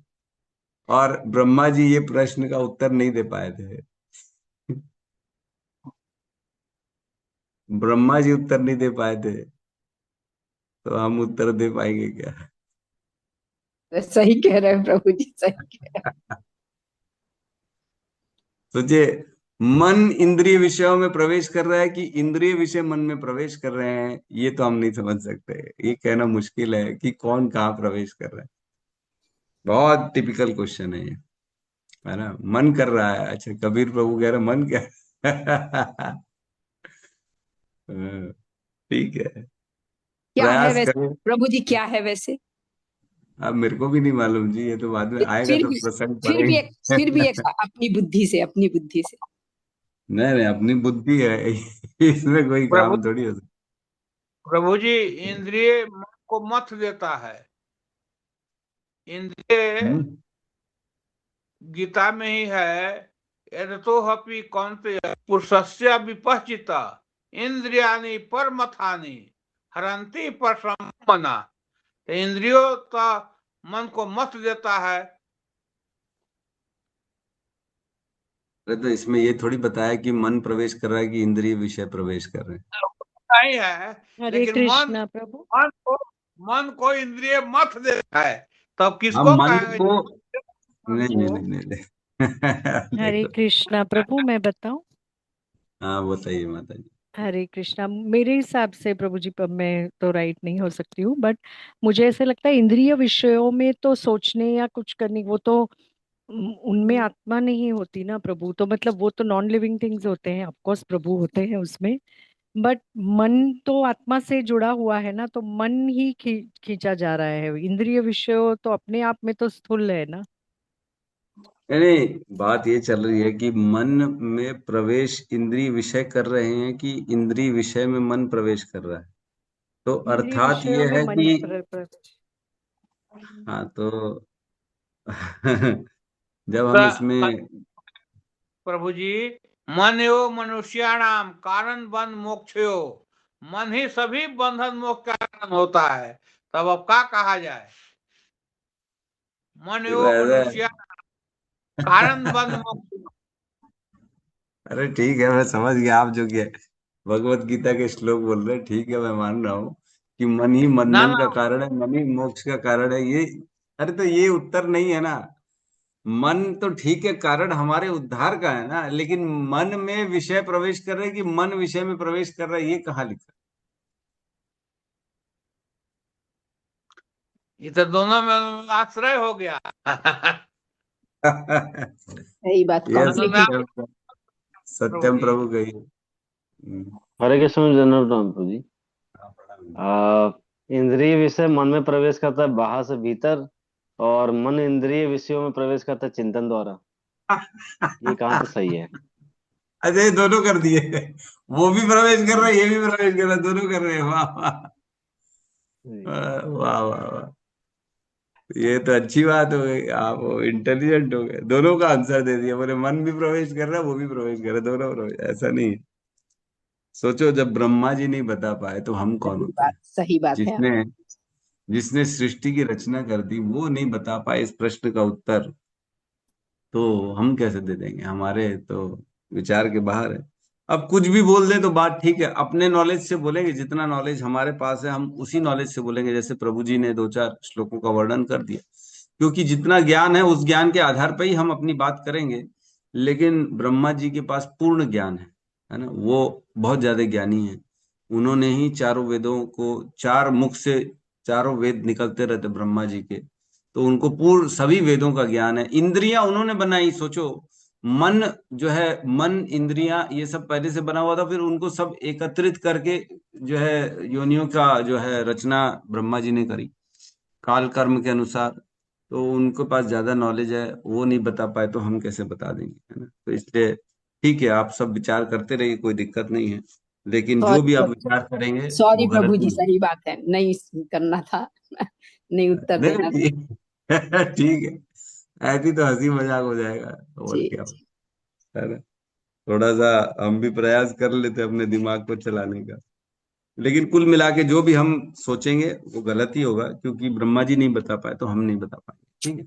और ब्रह्मा जी ये प्रश्न का उत्तर नहीं दे पाए थे। ब्रह्मा जी उत्तर नहीं दे पाए थे तो हम उत्तर दे पाएंगे क्या? सही कह रहे हैं प्रभु जी, सही कह रहे सोचिए, मन इंद्रिय विषयों में प्रवेश कर रहा है कि इंद्रिय विषय मन में प्रवेश कर रहे हैं, ये तो हम नहीं समझ सकते। ये कहना मुश्किल है कि कौन कहाँ प्रवेश कर रहा है। बहुत टिपिकल क्वेश्चन है ये, है ना? मन कर रहा है, अच्छा कबीर प्रभु कह रहे मन क्या? हाँ, ठीक है। क्या है प्रयास वैसे करें। प्रभु जी, क्या है वैसे? अब मेरे को भी नहीं मालूम जी, ये तो बाद में आएगा फिर तो भी प्रसंग फिर भी एक फिर भी एक पड़ेगा। अपनी बुद्धि से, अपनी बुद्धि से। नहीं नहीं, अपनी बुद्धि है। इसमें कोई प्रभु काम थोड़ी हो सकता। प्रभु जी, इंद्रिय मन को मत देता है। इंद्रिय हम्म। गीता में ही है, यदतोऽपि कौन्तेय पुरुषस्य विपश्चिता इंद्रियाणि परमथानि हरन्ति परसं मना। तो इंद्रियों का मन को मत देता है। अरे तो इसमें ये थोड़ी बताया कि मन प्रवेश कर रहा है कि इंद्रिय विषय प्रवेश कर रहे हैं। नहीं है, हरे लेकिन कृष्णा प्रभु। मन को मन को इंद्रिय मत देता है, तब हम किसको मन कहेंगे? को मन नहीं नहीं को नहीं नहीं, नहीं। हरे देखो। कृष्णा प्रभु, मैं बताऊं? हाँ बताइए माता जी। हरे कृष्णा, मेरे हिसाब से प्रभु जी, पर मैं तो राइट नहीं हो सकती हूँ, बट मुझे ऐसा लगता है इंद्रिय विषयों में तो सोचने या कुछ करने, वो तो उनमें आत्मा नहीं होती ना प्रभु, तो मतलब वो तो नॉन लिविंग थिंग्स होते हैं, ऑफकोर्स प्रभु होते हैं उसमें, बट मन तो आत्मा से जुड़ा हुआ है ना, तो मन ही खींचा जा रहा है, इंद्रिय विषय तो अपने आप में तो स्थूल है ना। नहीं नहीं, बात ये चल रही है कि मन में प्रवेश इंद्रिय विषय कर रहे हैं कि इंद्रिय विषय में मन प्रवेश कर रहा है। तो इंद्रिय अर्थात विषयों ये में है मन कि हाँ तो जब हम इसमें प्रभु जी, मन एवं मनुष्याणाम कारण बंध मोक्षयो, मन ही सभी बंधन मोक्ष का कारण होता है। तब अब क्या कहा जाए? मन देखो एवं ऐसा मनुष्य कारण बंध मोक्ष। अरे ठीक है, मैं समझ गया आप जो कि भगवत गीता के श्लोक बोल रहे हैं, ठीक है मैं मान रहा हूँ कि मन ही ना बंधन ना, का कारण है, मन ही मोक्ष का कारण है ये। अरे तो ये उत्तर नहीं है ना। मन तो ठीक है कारण हमारे उद्धार का है ना, लेकिन मन में विषय प्रवेश कर रहे हैं कि मन विषय में प्रवेश कर रहा है, ये कहाँ लिखा ये तो दोनों में आश्रय हो गया। है? सही बात, ये दोनों में कॉम्प्लीकेट। सत्यम, प्रभु सत्यम जी। प्रभु कही। हरे कृष्ण जनरल प्रभु जी। आ, इंद्रिय विषय मन में प्रवेश करता है बाहर से भीतर, और मन इंद्रिय विषयों में प्रवेश करता है चिंतन द्वारा। ये कहाँ तक सही है? अच्छा ये दोनों कर दिए, वो भी प्रवेश कर रहा है ये भी प्रवेश कर रहा है, दोनों कर रहे हैं। वाह वाह जी। वाह वाह वाह। ये तो अच्छी बात हो गई, आप इंटेलिजेंट हो गए, दोनों का आंसर दे दिया, बोले मन भी प्रवेश कर रहा है वो भी प्रवेश कर रहा है, दोनों प्रवेश। ऐसा नहीं है। सोचो जब ब्रह्मा जी नहीं बता पाए तो हम कौन होते हैं? सही बात है। जिसने जिसने सृष्टि की रचना कर दी वो नहीं बता पाए इस प्रश्न का उत्तर, तो हम कैसे दे देंगे? हमारे तो विचार के बाहर है। अब कुछ भी बोल दें तो बात ठीक है, अपने नॉलेज से बोलेंगे, जितना नॉलेज हमारे पास है हम उसी नॉलेज से बोलेंगे, जैसे प्रभु जी ने दो चार श्लोकों का वर्णन कर दिया, क्योंकि जितना ज्ञान है उस ज्ञान के आधार पर ही हम अपनी बात करेंगे। लेकिन ब्रह्मा जी के पास पूर्ण ज्ञान है ना, वो बहुत ज्यादा ज्ञानी है। उन्होंने ही चारों वेदों को, चार मुख से चारों वेद निकलते रहते ब्रह्मा जी के, तो उनको पूर्ण सभी वेदों का ज्ञान है। इंद्रियां उन्होंने बनाई, सोचो मन जो है, मन इंद्रियां ये सब पहले से बना हुआ था, फिर उनको सब एकत्रित करके जो है योनियों का जो है रचना ब्रह्मा जी ने करी काल कर्म के अनुसार। तो उनके पास ज्यादा नॉलेज है, वो नहीं बता पाए तो हम कैसे बता देंगे, है ना? तो इसलिए ठीक है, आप सब विचार करते रहिए, कोई दिक्कत नहीं है, लेकिन जो भी सॉरी आप प्रभु, विचार करेंगे वो सॉरी प्रभु गलत जी, नहीं। सही बात है, नहीं करना था। नहीं उत्तर नहीं देना था। नहीं, ठीक ठीक है, ऐसी तो हंसी मजाक हो जाएगा, और जी क्या, जी। है ना? थोड़ा सा हम भी प्रयास कर लेते अपने दिमाग को चलाने का, लेकिन कुल मिला के जो भी हम सोचेंगे वो गलत ही होगा, क्योंकि ब्रह्मा जी नहीं बता पाए तो हम नहीं बता पाएंगे। ठीक है,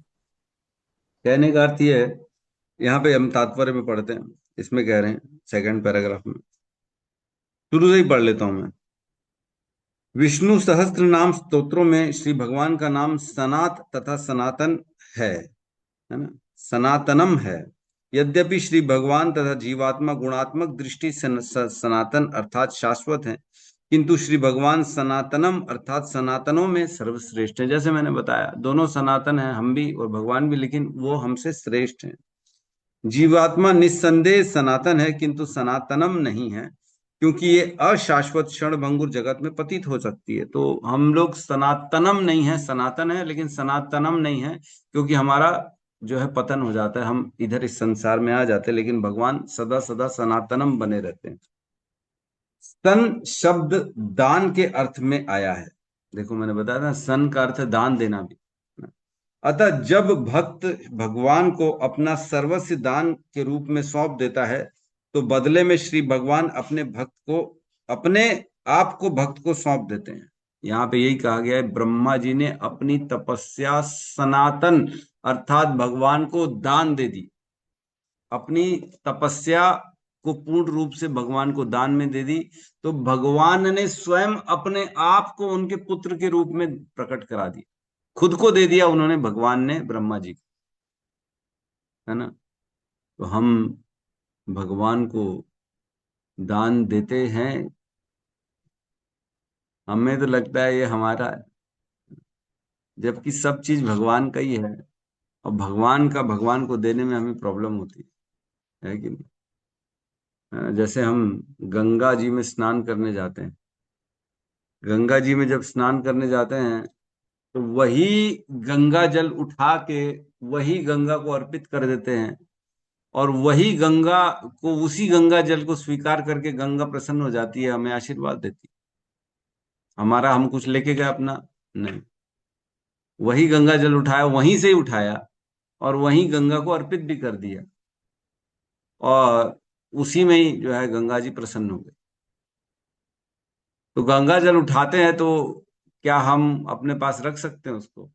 कहने का अर्थ ये है, यहाँ पे हम तात्पर्य में पढ़ते हैं, इसमें कह रहे हैं सेकंड पैराग्राफ में, शुरू से ही पढ़ लेता हूं मैं। विष्णु सहस्त्र नाम स्तोत्रों में श्री भगवान का नाम सनात तथा सनातन है ना, सनातनम है। यद्यपि श्री भगवान तथा जीवात्मा गुणात्मक दृष्टि से सनातन अर्थात शाश्वत है, किंतु श्री भगवान सनातनम अर्थात सनातनों में सर्वश्रेष्ठ है। जैसे मैंने बताया दोनों सनातन हैं, हम भी और भगवान भी, लेकिन वो हमसे श्रेष्ठ हैं। जीवात्मा निस्संदेह सनातन है किंतु सनातनम नहीं है, क्योंकि ये अशाश्वत क्षण भंगुर जगत में पतित हो सकती है। तो हम लोग सनातनम नहीं है, सनातन है लेकिन सनातनम नहीं है, क्योंकि हमारा जो है पतन हो जाता है, हम इधर इस संसार में आ जाते हैं, लेकिन भगवान सदा सदा सनातनम बने रहते हैं। सन शब्द दान के अर्थ में आया है। देखो मैंने बताया ना, सन का अर्थ है दान देना भी। अतः जब भक्त भगवान को अपना सर्वस्व दान के रूप में सौंप देता है, तो बदले में श्री भगवान अपने आप को भक्त को सौंप देते हैं। यहाँ पे यही कहा गया है, ब्रह्मा जी ने अपनी तपस्या सनातन अर्थात भगवान को दान दे दी। अपनी तपस्या को पूर्ण रूप से भगवान को दान में दे दी, तो भगवान ने स्वयं अपने आप को उनके पुत्र के रूप में प्रकट करा दिया, खुद को दे दिया उन्होंने, भगवान ने ब्रह्मा जी को, है ना। तो हम भगवान को दान देते हैं, हमें तो लगता है ये हमारा है, जबकि सब चीज भगवान का ही है, और भगवान का भगवान को देने में हमें प्रॉब्लम होती है कि नहीं। जैसे हम गंगा जी में स्नान करने जाते हैं, गंगा जी में जब स्नान करने जाते हैं, तो वही गंगा जल उठा के वही गंगा को अर्पित कर देते हैं, और वही गंगा को, उसी गंगा जल को स्वीकार करके गंगा प्रसन्न हो जाती है, हमें आशीर्वाद देती है। हमारा हम कुछ लेके गए अपना? नहीं, वही गंगा जल उठाया, वहीं से ही उठाया, और वहीं गंगा को अर्पित भी कर दिया, और उसी में ही जो है गंगा जी प्रसन्न हो गए। तो गंगा जल उठाते हैं तो क्या हम अपने पास रख सकते हैं उसको?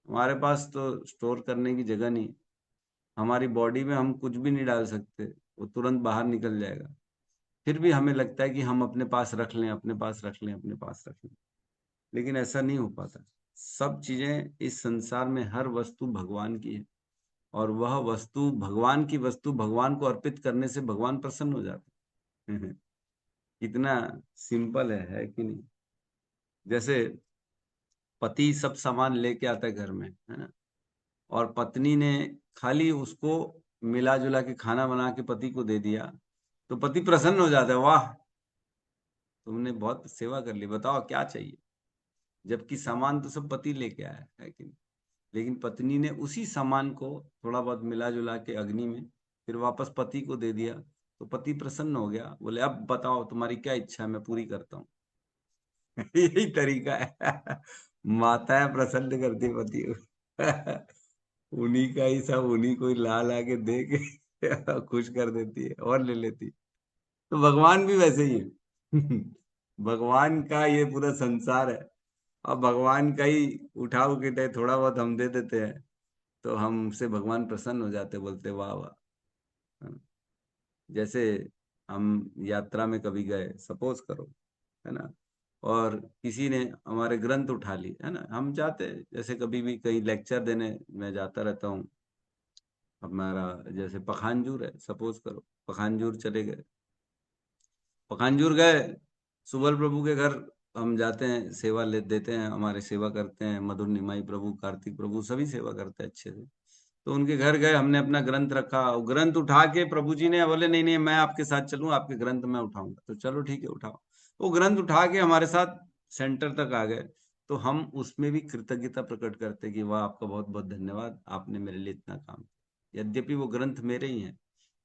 हमारे पास तो स्टोर करने की जगह नहीं, हमारी बॉडी में हम कुछ भी नहीं डाल सकते, वो तुरंत बाहर निकल जाएगा। फिर भी हमें लगता है कि हम अपने पास रख लें, अपने पास रख लें, अपने पास रख लें, लेकिन ऐसा नहीं हो पाता। सब चीजें इस संसार में, हर वस्तु भगवान की है, और वह वस्तु, भगवान की वस्तु भगवान को अर्पित करने से भगवान प्रसन्न हो जाते हैं। कितना सिंपल है कि नहीं। जैसे पति सब सामान लेके आता है घर में, है ना, और पत्नी ने खाली उसको मिला जुला के खाना बना के पति को दे दिया, तो पति प्रसन्न हो जाता है, वाह तुमने बहुत सेवा कर ली, बताओ क्या चाहिए। जबकि सामान तो सब पति लेके आया है कि नहीं, लेकिन पत्नी ने उसी सामान को थोड़ा बहुत मिला जुला के अग्नि में फिर वापस पति को दे दिया, तो पति प्रसन्न हो गया, बोले अब बताओ तुम्हारी क्या इच्छा है, मैं पूरी करता हूँ। यही तरीका है, माताएं प्रसन्न करती पति को। उन्हीं का ही सब उन्हीं को ही ला ला के दे के खुश कर देती है और ले लेती है। तो भगवान भी वैसे ही है। भगवान का ये पूरा संसार है, अब भगवान का ही उठा उठे थोड़ा बहुत हम दे देते हैं, तो हमसे भगवान प्रसन्न हो जाते, बोलते वाह वाह। जैसे हम यात्रा में कभी गए, सपोज करो, है ना, और किसी ने हमारे ग्रंथ उठा ली, है ना, हम जाते, जैसे कभी भी कहीं लेक्चर देने मैं जाता रहता हूँ, हमारा जैसे पखानजूर है, सपोज करो पखानजूर चले गए, पखानजूर गए, सुबल प्रभु के घर हम जाते हैं, सेवा ले देते हैं, हमारे सेवा करते हैं, मधुर निमाई प्रभु, कार्तिक प्रभु सभी सेवा करते हैं अच्छे से। तो उनके घर गए, हमने अपना ग्रंथ रखा, और ग्रंथ उठा के प्रभु जी ने बोले नहीं नहीं मैं आपके साथ चलूं, आपके ग्रंथ मैं उठाऊंगा, तो चलो ठीक है उठाओ। वो ग्रंथ उठा के हमारे साथ सेंटर तक आ गए, तो हम उसमें भी कृतज्ञता प्रकट करते कि वाह आपका बहुत बहुत धन्यवाद, आपने मेरे लिए इतना काम किया। यद्यपि वो ग्रंथ मेरे ही हैं,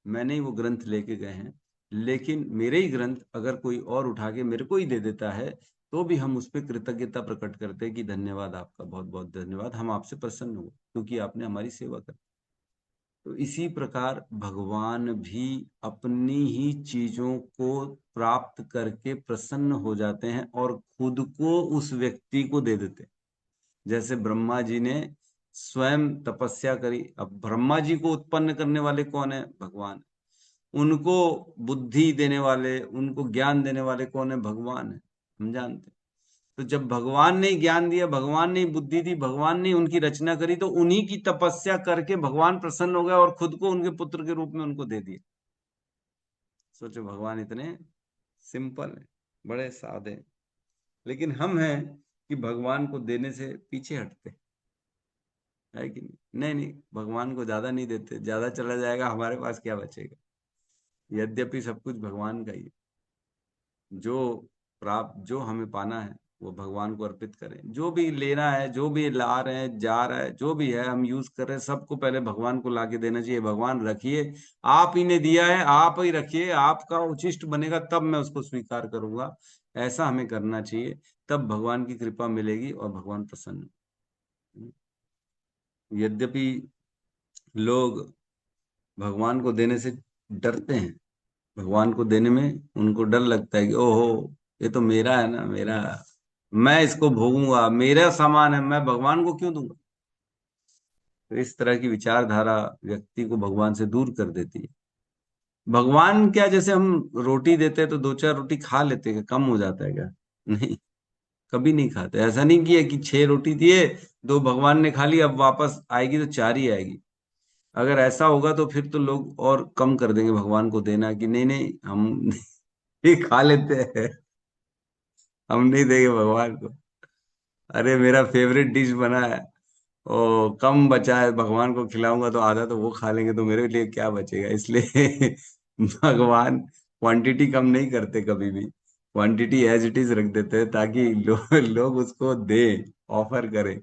मैंने ही वो ग्रंथ लेके गए हैं, लेकिन मेरे ही ग्रंथ अगर कोई और उठा के मेरे को ही दे देता है, तो भी हम उस पर कृतज्ञता प्रकट करते हैं कि धन्यवाद आपका, बहुत बहुत धन्यवाद, हम आपसे प्रसन्न हुए क्योंकि आपने हमारी सेवा कर। तो इसी प्रकार भगवान भी अपनी ही चीजों को प्राप्त करके प्रसन्न हो जाते हैं और खुद को उस व्यक्ति को दे देते हैं। जैसे ब्रह्मा जी ने स्वयं तपस्या करी, अब ब्रह्मा जी को उत्पन्न करने वाले कौन है? भगवान। उनको बुद्धि देने वाले, उनको ज्ञान देने वाले कौन है? भगवान है, हम जानते हैं। तो जब भगवान ने ज्ञान दिया, भगवान ने बुद्धि दी, भगवान ने उनकी रचना करी, तो उन्हीं की तपस्या करके भगवान प्रसन्न हो गए और खुद को उनके पुत्र के रूप में उनको दे दिया। सोचो, भगवान इतने सिंपल है, बड़े सादे, लेकिन हम हैं कि भगवान को देने से पीछे हटते है कि नहीं? नहीं नहीं, भगवान को ज्यादा नहीं देते, ज्यादा चला जाएगा हमारे पास क्या बचेगा। यद्यपि सब कुछ भगवान का ही है। जो हमें पाना है वो भगवान को अर्पित करें। जो भी लेना है, जो भी ला रहे हैं, जा रहा है, जो भी है हम यूज कर रहे हैं, सबको पहले भगवान को लाके देना चाहिए। भगवान रखिए, आप ही ने दिया है, आप ही रखिए, आपका उचिष्ट बनेगा तब मैं उसको स्वीकार करूंगा। ऐसा हमें करना चाहिए, तब भगवान की कृपा मिलेगी और भगवान प्रसन्न। यद्यपि लोग भगवान को देने से डरते हैं, भगवान को देने में उनको डर लगता है कि ओहो ये तो मेरा है ना, मेरा, मैं इसको भोगूंगा, मेरा सामान है, मैं भगवान को क्यों दूंगा। तो इस तरह की विचारधारा व्यक्ति को भगवान से दूर कर देती है। भगवान क्या, जैसे हम रोटी देते हैं तो 2-4 रोटी खा लेते हैं, कम हो जाता है क्या? नहीं, कभी नहीं खाते। ऐसा नहीं किया कि 6 रोटी दिए, 2 भगवान ने खा ली, अब वापस आएगी तो 4 ही आएगी। अगर ऐसा होगा तो फिर तो लोग और कम कर देंगे भगवान को देना, कि नहीं नहीं हम ही खा लेते हैं, हम नहीं देंगे भगवान को। अरे मेरा फेवरेट डिश बना है, ओ कम बचा है, भगवान को खिलाऊंगा तो आधा तो वो खा लेंगे, तो मेरे लिए क्या बचेगा। इसलिए भगवान क्वांटिटी कम नहीं करते कभी भी, क्वांटिटी एज इट इज रख देते हैं ताकि लोग उसको दे, ऑफर करें,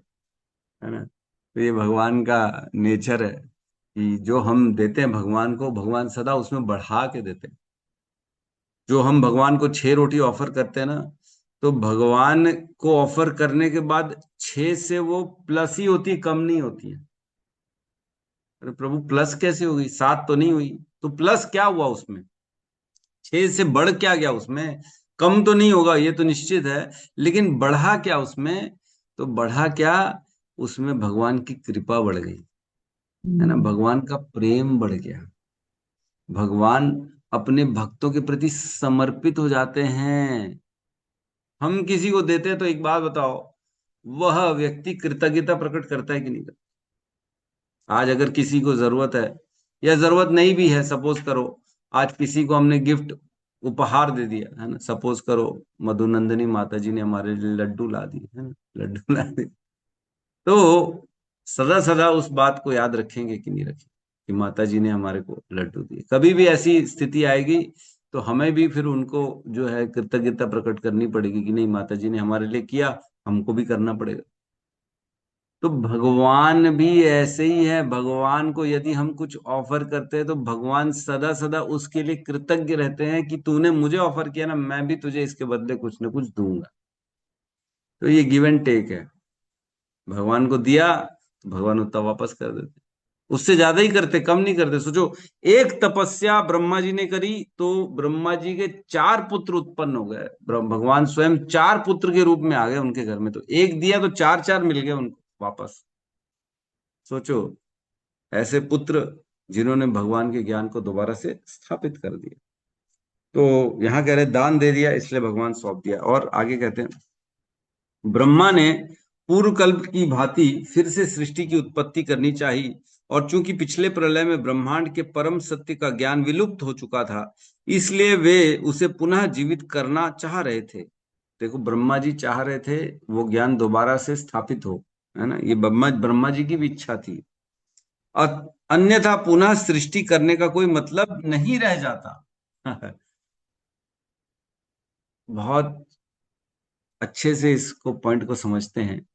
है ना। तो ये भगवान का नेचर है कि जो हम देते हैं भगवान को, भगवान सदा उसमें बढ़ा के देते हैं। जो हम भगवान को 6 रोटी ऑफर करते हैं ना, तो भगवान को ऑफर करने के बाद 6 से वो प्लस ही होती है, कम नहीं होती है। अरे प्रभु प्लस कैसे होगी, 7 तो नहीं हुई, तो प्लस क्या हुआ उसमें, 6 से बढ़ क्या गया उसमें, कम तो नहीं होगा ये तो निश्चित है, लेकिन बढ़ा क्या उसमें, तो बढ़ा क्या, उसमें भगवान की कृपा बढ़ गई, है ना, भगवान का प्रेम बढ़ गया। भगवान अपने भक्तों के प्रति समर्पित हो जाते हैं। हम किसी को देते हैं तो एक बात बताओ, वह व्यक्ति कृतज्ञता प्रकट करता है कि नहीं करता? आज अगर किसी को जरूरत है या जरूरत नहीं भी है, सपोज करो आज किसी को हमने गिफ्ट उपहार दे दिया, है ना, सपोज करो मधुनंदिनी माता जी ने हमारे लिए लड्डू ला दिए, है ना, लड्डू ला दिए, तो सदा सदा उस बात को याद रखेंगे कि नहीं रखेंगे कि माता जी ने हमारे को लड्डू दिए। कभी भी ऐसी स्थिति आएगी तो हमें भी फिर उनको जो है कृतज्ञता प्रकट करनी पड़ेगी कि नहीं, माता जी ने हमारे लिए किया, हमको भी करना पड़ेगा। तो भगवान भी ऐसे ही है। भगवान को यदि हम कुछ ऑफर करते हैं तो भगवान सदा सदा उसके लिए कृतज्ञ रहते हैं कि तूने मुझे ऑफर किया ना, मैं भी तुझे इसके बदले कुछ ना कुछ दूंगा। तो ये गिव एंड टेक है। भगवान को दिया तो भगवान उतना वापस कर देते, उससे ज्यादा ही करते, कम नहीं करते। सोचो, एक तपस्या ब्रह्मा जी ने करी तो ब्रह्मा जी के 4 पुत्र उत्पन्न हो गए, भगवान स्वयं 4 पुत्र के रूप में आ गए उनके घर में, तो एक दिया तो 4-4 मिल गए उनको वापस। सोचो, ऐसे पुत्र जिन्होंने भगवान के ज्ञान को दोबारा से स्थापित कर दिया। तो यहाँ कह रहे दान दे दिया इसलिए भगवान सौंप दिया। और आगे कहते हैं, ब्रह्मा ने पूर्व कल्प की भांति फिर से सृष्टि की उत्पत्ति करनी चाहिए, और चूंकि पिछले प्रलय में ब्रह्मांड के परम सत्य का ज्ञान विलुप्त हो चुका था, इसलिए वे उसे पुनः जीवित करना चाह रहे थे। देखो, ब्रह्मा जी चाह रहे थे वो ज्ञान दोबारा से स्थापित हो, है ना, ये ब्रह्मा जी की भी इच्छा थी। और अन्यथा पुनः सृष्टि करने का कोई मतलब नहीं रह जाता। बहुत अच्छे से इसको पॉइंट को समझते हैं।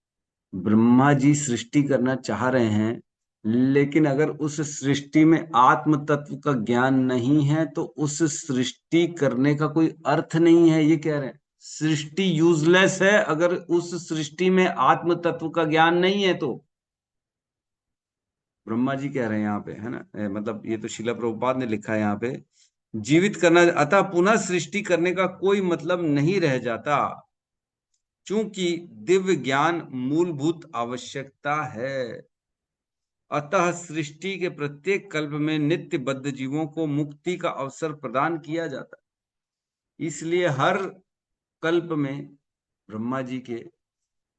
ब्रह्मा जी सृष्टि करना चाह रहे हैं, लेकिन अगर उस सृष्टि में आत्म तत्व का ज्ञान नहीं है तो उस सृष्टि करने का कोई अर्थ नहीं है, ये कह रहे हैं। सृष्टि यूजलेस है अगर उस सृष्टि में आत्म तत्व का ज्ञान नहीं है तो। ब्रह्मा जी कह रहे हैं यहाँ पे, है ना, मतलब ये तो शिला प्रभुपाद ने लिखा है यहाँ पे, जीवित करना, अतः पुनः सृष्टि करने का कोई मतलब नहीं रह जाता, चूंकि दिव्य ज्ञान मूलभूत आवश्यकता है। अतः सृष्टि के प्रत्येक कल्प में नित्य बद्ध जीवों को मुक्ति का अवसर प्रदान किया जाता है। इसलिए हर कल्प में ब्रह्मा जी के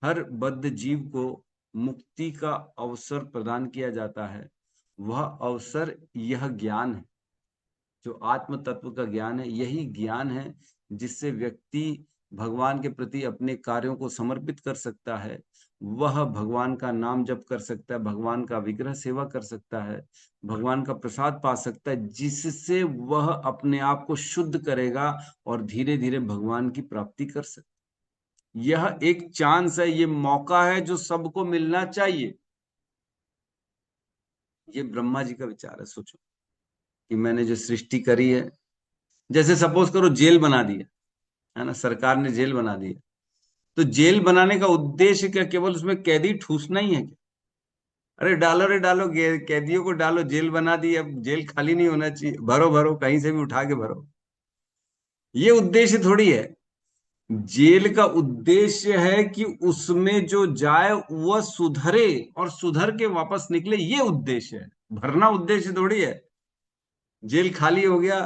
हर बद्ध जीव को मुक्ति का अवसर प्रदान किया जाता है। वह अवसर यह ज्ञान है, जो आत्म तत्व का ज्ञान है, यही ज्ञान है जिससे व्यक्ति भगवान के प्रति अपने कार्यों को समर्पित कर सकता है, वह भगवान का नाम जप कर सकता है, भगवान का विग्रह सेवा कर सकता है, भगवान का प्रसाद पा सकता है, जिससे वह अपने आप को शुद्ध करेगा और धीरे धीरे भगवान की प्राप्ति कर सकता है। यह एक चांस है, ये मौका है जो सबको मिलना चाहिए। ये ब्रह्मा जी का विचार है। सोचो कि मैंने जो सृष्टि करी है, जैसे सपोज करो जेल बना दिया है ना, सरकार ने जेल बना दिया, तो जेल बनाने का उद्देश्य क्या केवल उसमें कैदी ठूसना ही है क्या? अरे डालो रे डालो, कैदियों को डालो, जेल बना दी, अब जेल खाली नहीं होना चाहिए, भरो भरो, कहीं से भी उठा के भरो। ये उद्देश्य थोड़ी है। जेल का उद्देश्य है कि उसमें जो जाए वह सुधरे और सुधर के वापस निकले, ये उद्देश्य है। भरना उद्देश्य थोड़ी है। जेल खाली हो गया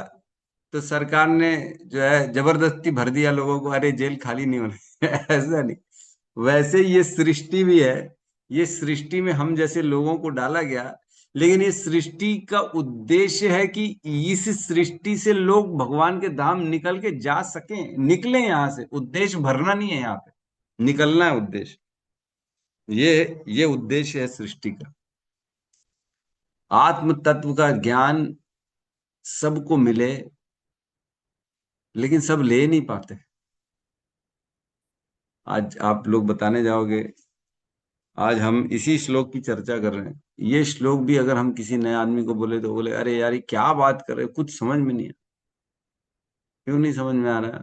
तो सरकार ने जो है जबरदस्ती भर दिया लोगों को, अरे जेल खाली नहीं होना ऐसा नहीं। वैसे ये सृष्टि भी है, ये सृष्टि में हम जैसे लोगों को डाला गया, लेकिन ये सृष्टि का उद्देश्य है कि इस सृष्टि से लोग भगवान के धाम निकल के जा सकें, निकले यहां से। उद्देश्य भरना नहीं है, यहाँ पे निकलना है उद्देश्य। ये उद्देश्य है सृष्टि का। आत्म तत्व का ज्ञान सबको मिले, लेकिन सब ले नहीं पाते। आज आप लोग बताने जाओगे, आज हम इसी श्लोक की चर्चा कर रहे हैं। ये श्लोक भी अगर हम किसी नए आदमी को बोले तो बोले, अरे यार ये क्या बात कर रहे हो, कुछ समझ में नहीं आया। क्यों नहीं समझ में आ रहा है?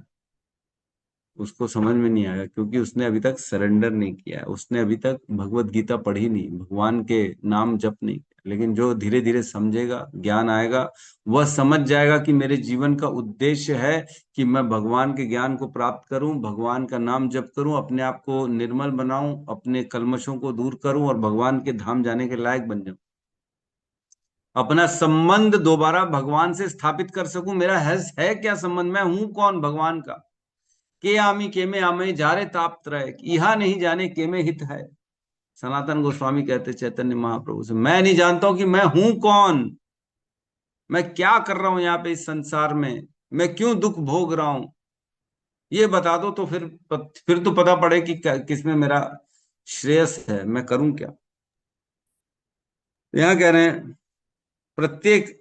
उसको समझ में नहीं आया क्योंकि उसने अभी तक सरेंडर नहीं किया है, उसने अभी तक भगवत गीता पढ़ी नहीं, भगवान के नाम जप नहीं किया। लेकिन जो धीरे धीरे समझेगा, ज्ञान आएगा, वह समझ जाएगा कि मेरे जीवन का उद्देश्य है कि मैं भगवान के ज्ञान को प्राप्त करूं, भगवान का नाम जप करूं, अपने आप को निर्मल बनाऊं, अपने कल्मशों को दूर करूं और भगवान के धाम जाने के लायक बन जाऊं, अपना संबंध दोबारा भगवान से स्थापित कर सकूं। मेरा है क्या संबंध, मैं हूं कौन भगवान का। के आमी के में आमे जारे ताप त्रय, इहा नहीं जाने के में हित है। सनातन गोस्वामी कहते चैतन्य महाप्रभु से, मैं नहीं जानता हूं कि मैं हूं कौन, मैं क्या कर रहा हूं यहाँ पे इस संसार में, मैं क्यों दुख भोग रहा हूं, ये बता दो तो फिर तो पता पड़े कि किसमें मेरा श्रेयस है, मैं करूं क्या। यहाँ कह रहे हैं प्रत्येक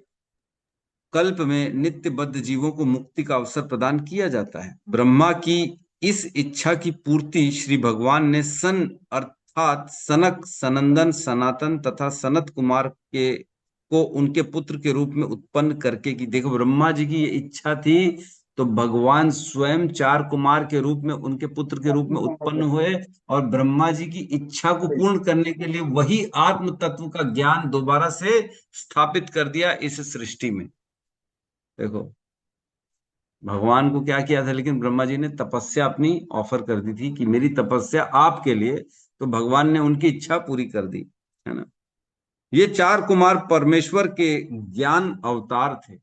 कल्प में नित्यबद्ध जीवों को मुक्ति का अवसर प्रदान किया जाता है। ब्रह्मा की इस इच्छा की पूर्ति श्री भगवान ने सन अर्थात सनक, सनंदन, सनातन तथा सनत कुमार को उनके पुत्र के रूप में उत्पन्न करके की। देखो ब्रह्मा जी की ये इच्छा थी, तो भगवान स्वयं 4 कुमार के रूप में उनके पुत्र के रूप में उत्पन्न हुए और ब्रह्मा जी की इच्छा को पूर्ण करने के लिए वही आत्म तत्व का ज्ञान दोबारा से स्थापित कर दिया इस सृष्टि में। देखो भगवान को क्या किया था, लेकिन ब्रह्मा जी ने तपस्या अपनी ऑफर कर दी थी कि मेरी तपस्या आपके लिए, तो भगवान ने उनकी इच्छा पूरी कर दी, है ना। ये 4 कुमार परमेश्वर के ज्ञान अवतार थे।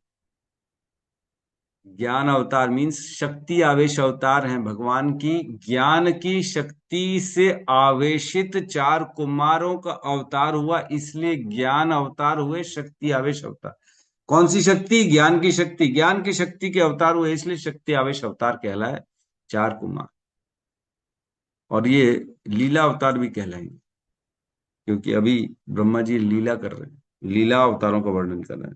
ज्ञान अवतार मीन्स शक्ति आवेश अवतार हैं भगवान की। ज्ञान की शक्ति से आवेशित 4 कुमारों का अवतार हुआ, इसलिए ज्ञान अवतार हुए, शक्ति आवेश अवतार। कौन सी शक्ति? ज्ञान की शक्ति। ज्ञान की शक्ति के अवतार हुए, इसलिए शक्ति आवेश अवतार कहलाए 4 कुमार। और ये लीला अवतार भी कहलाएंगे, क्योंकि अभी ब्रह्मा जी लीला कर रहे हैं, लीला अवतारों का वर्णन कर रहे हैं।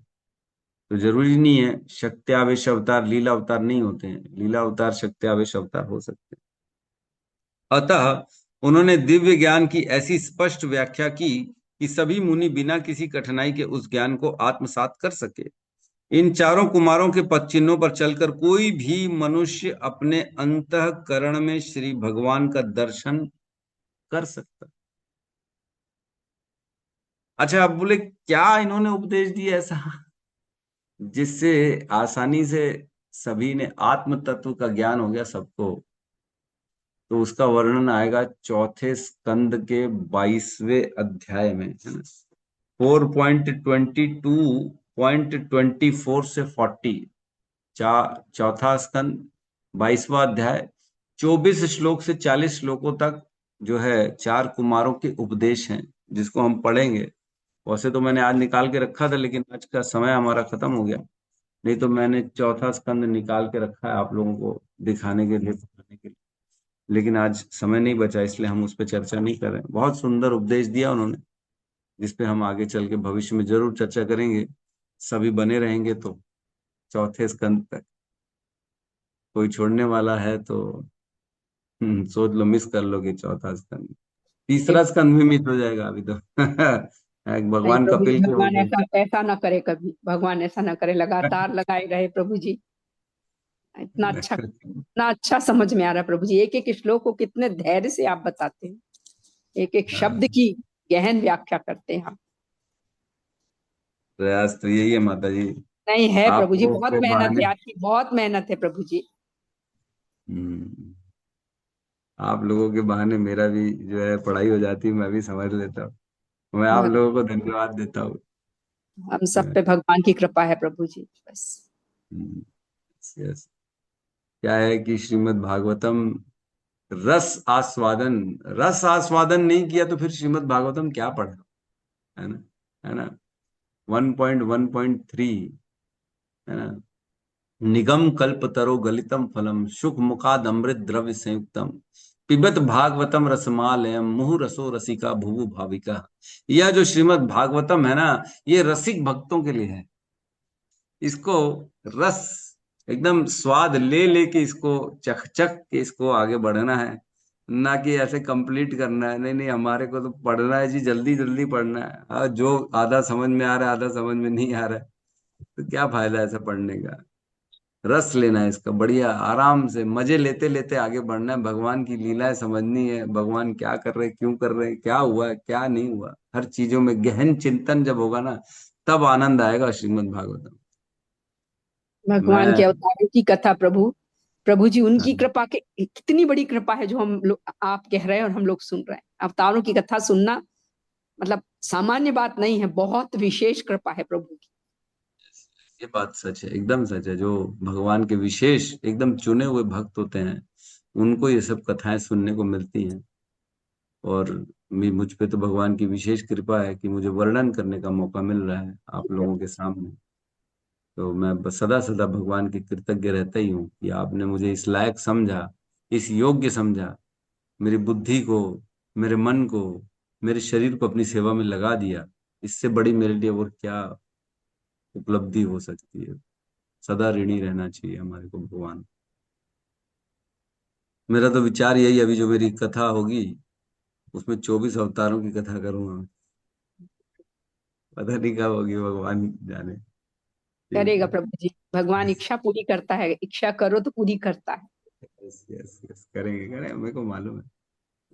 तो जरूरी नहीं है शक्ति आवेश अवतार लीला अवतार नहीं होते हैं, लीला अवतार शक्ति आवेश अवतार हो सकते हैं। अतः उन्होंने दिव्य ज्ञान की ऐसी स्पष्ट व्याख्या की कि सभी मुनि बिना किसी कठिनाई के उस ज्ञान को आत्मसात कर सके। इन 4 कुमारों के पद चिन्हों पर चलकर कोई भी मनुष्य अपने अंतःकरण में श्री भगवान का दर्शन कर सकता। अच्छा, अब बोले क्या इन्होंने उपदेश दिया ऐसा जिससे आसानी से सभी ने आत्म तत्व का ज्ञान हो गया सबको? तो उसका वर्णन आएगा 4थे स्कंद के 22वें अध्याय में, है ना। 4.22.24 से 40, चौथा स्कंद 22वां अध्याय 24 श्लोक से 40 श्लोकों तक जो है 4 कुमारों के उपदेश हैं, जिसको हम पढ़ेंगे। वैसे तो मैंने आज निकाल के रखा था, लेकिन आज का समय हमारा खत्म हो गया, नहीं तो मैंने चौथा स्कंद निकाल के रखा है आप लोगों को दिखाने के लिए, बताने के लिए, लेकिन आज समय नहीं बचा, इसलिए हम उस पर चर्चा नहीं कर रहे हैं। बहुत सुंदर उपदेश दिया उन्होंने, जिसपे हम आगे चल के भविष्य में जरूर चर्चा करेंगे। सभी बने रहेंगे तो चौथे स्कंद तक। कोई छोड़ने वाला है तो सोच लो, मिस कर लोगे चौथा स्कंद। तीसरा स्कंद भी मिस हो जाएगा अभी तो। नहीं भगवान प्रभु जी, कपिल के हो भगवान गए। ऐसा ऐसा ना करे कभी, भगवान ऐसा ना करे, लगातार लगाए रहे प्रभु जी। इतना अच्छा समझ में आ रहा है प्रभु जी, एक एक श्लोक को कितने धैर्य से आप बताते हैं, एक एक शब्द की गहन व्याख्या करते हैं आप। प्रयास तो यही है माता जी। नहीं है आप प्रभु जी, लोगों बहुत के मेहनत बहाने। है आपकी, बहुत मेहनत है प्रभु जी। हम्म, आप लोगों के बहाने मेरा भी जो है पढ़ाई हो जाती है, मैं भी समझ लेता हूँ। मैं आप भग, लोगों को धन्यवाद देता हूँ। हम सब पे भगवान की कृपा है प्रभु जी, बस। यस। क्या है कि श्रीमद् भागवतम रस आस्वादन नहीं किया तो फिर श्रीमद् भागवतम क्या पढ़ा, है ना? है ना? 1.1.3, है ना? निगम कल्पतरो गलितम फलम सुख मुखाद अमृत द्रव्य संयुक्तम पिबत भागवतम रसमालयम मुहु रसो रसिका भुवु भाविका। यह जो श्रीमद् भागवतम है ना, ये रसिक भक्तों के लिए है। इसको रस एकदम स्वाद ले लेके इसको चख चख के इसको आगे बढ़ना है, ना कि ऐसे कंप्लीट करना है। नहीं नहीं, हमारे को तो पढ़ना है जी, जल्दी जल्दी पढ़ना है। जो आधा समझ में आ रहा है आधा समझ में नहीं आ रहा है, तो क्या फायदा ऐसा पढ़ने का। रस लेना है इसका, बढ़िया आराम से मजे लेते लेते आगे बढ़ना है। भगवान की लीलाएं समझनी है, भगवान क्या कर रहे, क्यों कर रहे, क्या हुआ क्या नहीं हुआ, हर चीजों में गहन चिंतन जब होगा ना, तब आनंद आएगा श्रीमद् भागवतम। भगवान के मैं अवतारों की कथा प्रभु, प्रभु जी उनकी हाँ, कृपा के, कितनी बड़ी कृपा है जो हम लोग, आप कह रहे हैं और हम लोग सुन रहे हैं। अवतारों की कथा सुनना मतलब सामान्य बात नहीं है, बहुत विशेष कृपा है प्रभु की। ये बात सच है, एकदम सच है। जो भगवान के विशेष एकदम चुने हुए भक्त होते हैं, उनको ये सब कथाएं सुनने को मिलती हैं। और मुझ पे तो भगवान की विशेष कृपा है कि मुझे वर्णन करने का मौका मिल रहा है आप लोगों के सामने। तो मैं बस सदा सदा भगवान की कृतज्ञ रहता ही हूँ कि आपने मुझे इस लायक समझा, इस योग्य समझा, मेरी बुद्धि को, मेरे मन को, मेरे शरीर को अपनी सेवा में लगा दिया। इससे बड़ी मेरे लिए और क्या उपलब्धि हो सकती है। सदा ऋणी रहना चाहिए हमारे को भगवान। मेरा तो विचार यही, अभी जो मेरी कथा होगी उसमें 24 अवतारों की कथा करूंगा। पता नहीं कब होगी, भगवान जाने। ठीक करेगा है। प्रभु जी, भगवान इच्छा पूरी करता है, इच्छा करो तो पूरी करता है यस यस यस, करेंगे करेंगे, मेरे को मालूम है।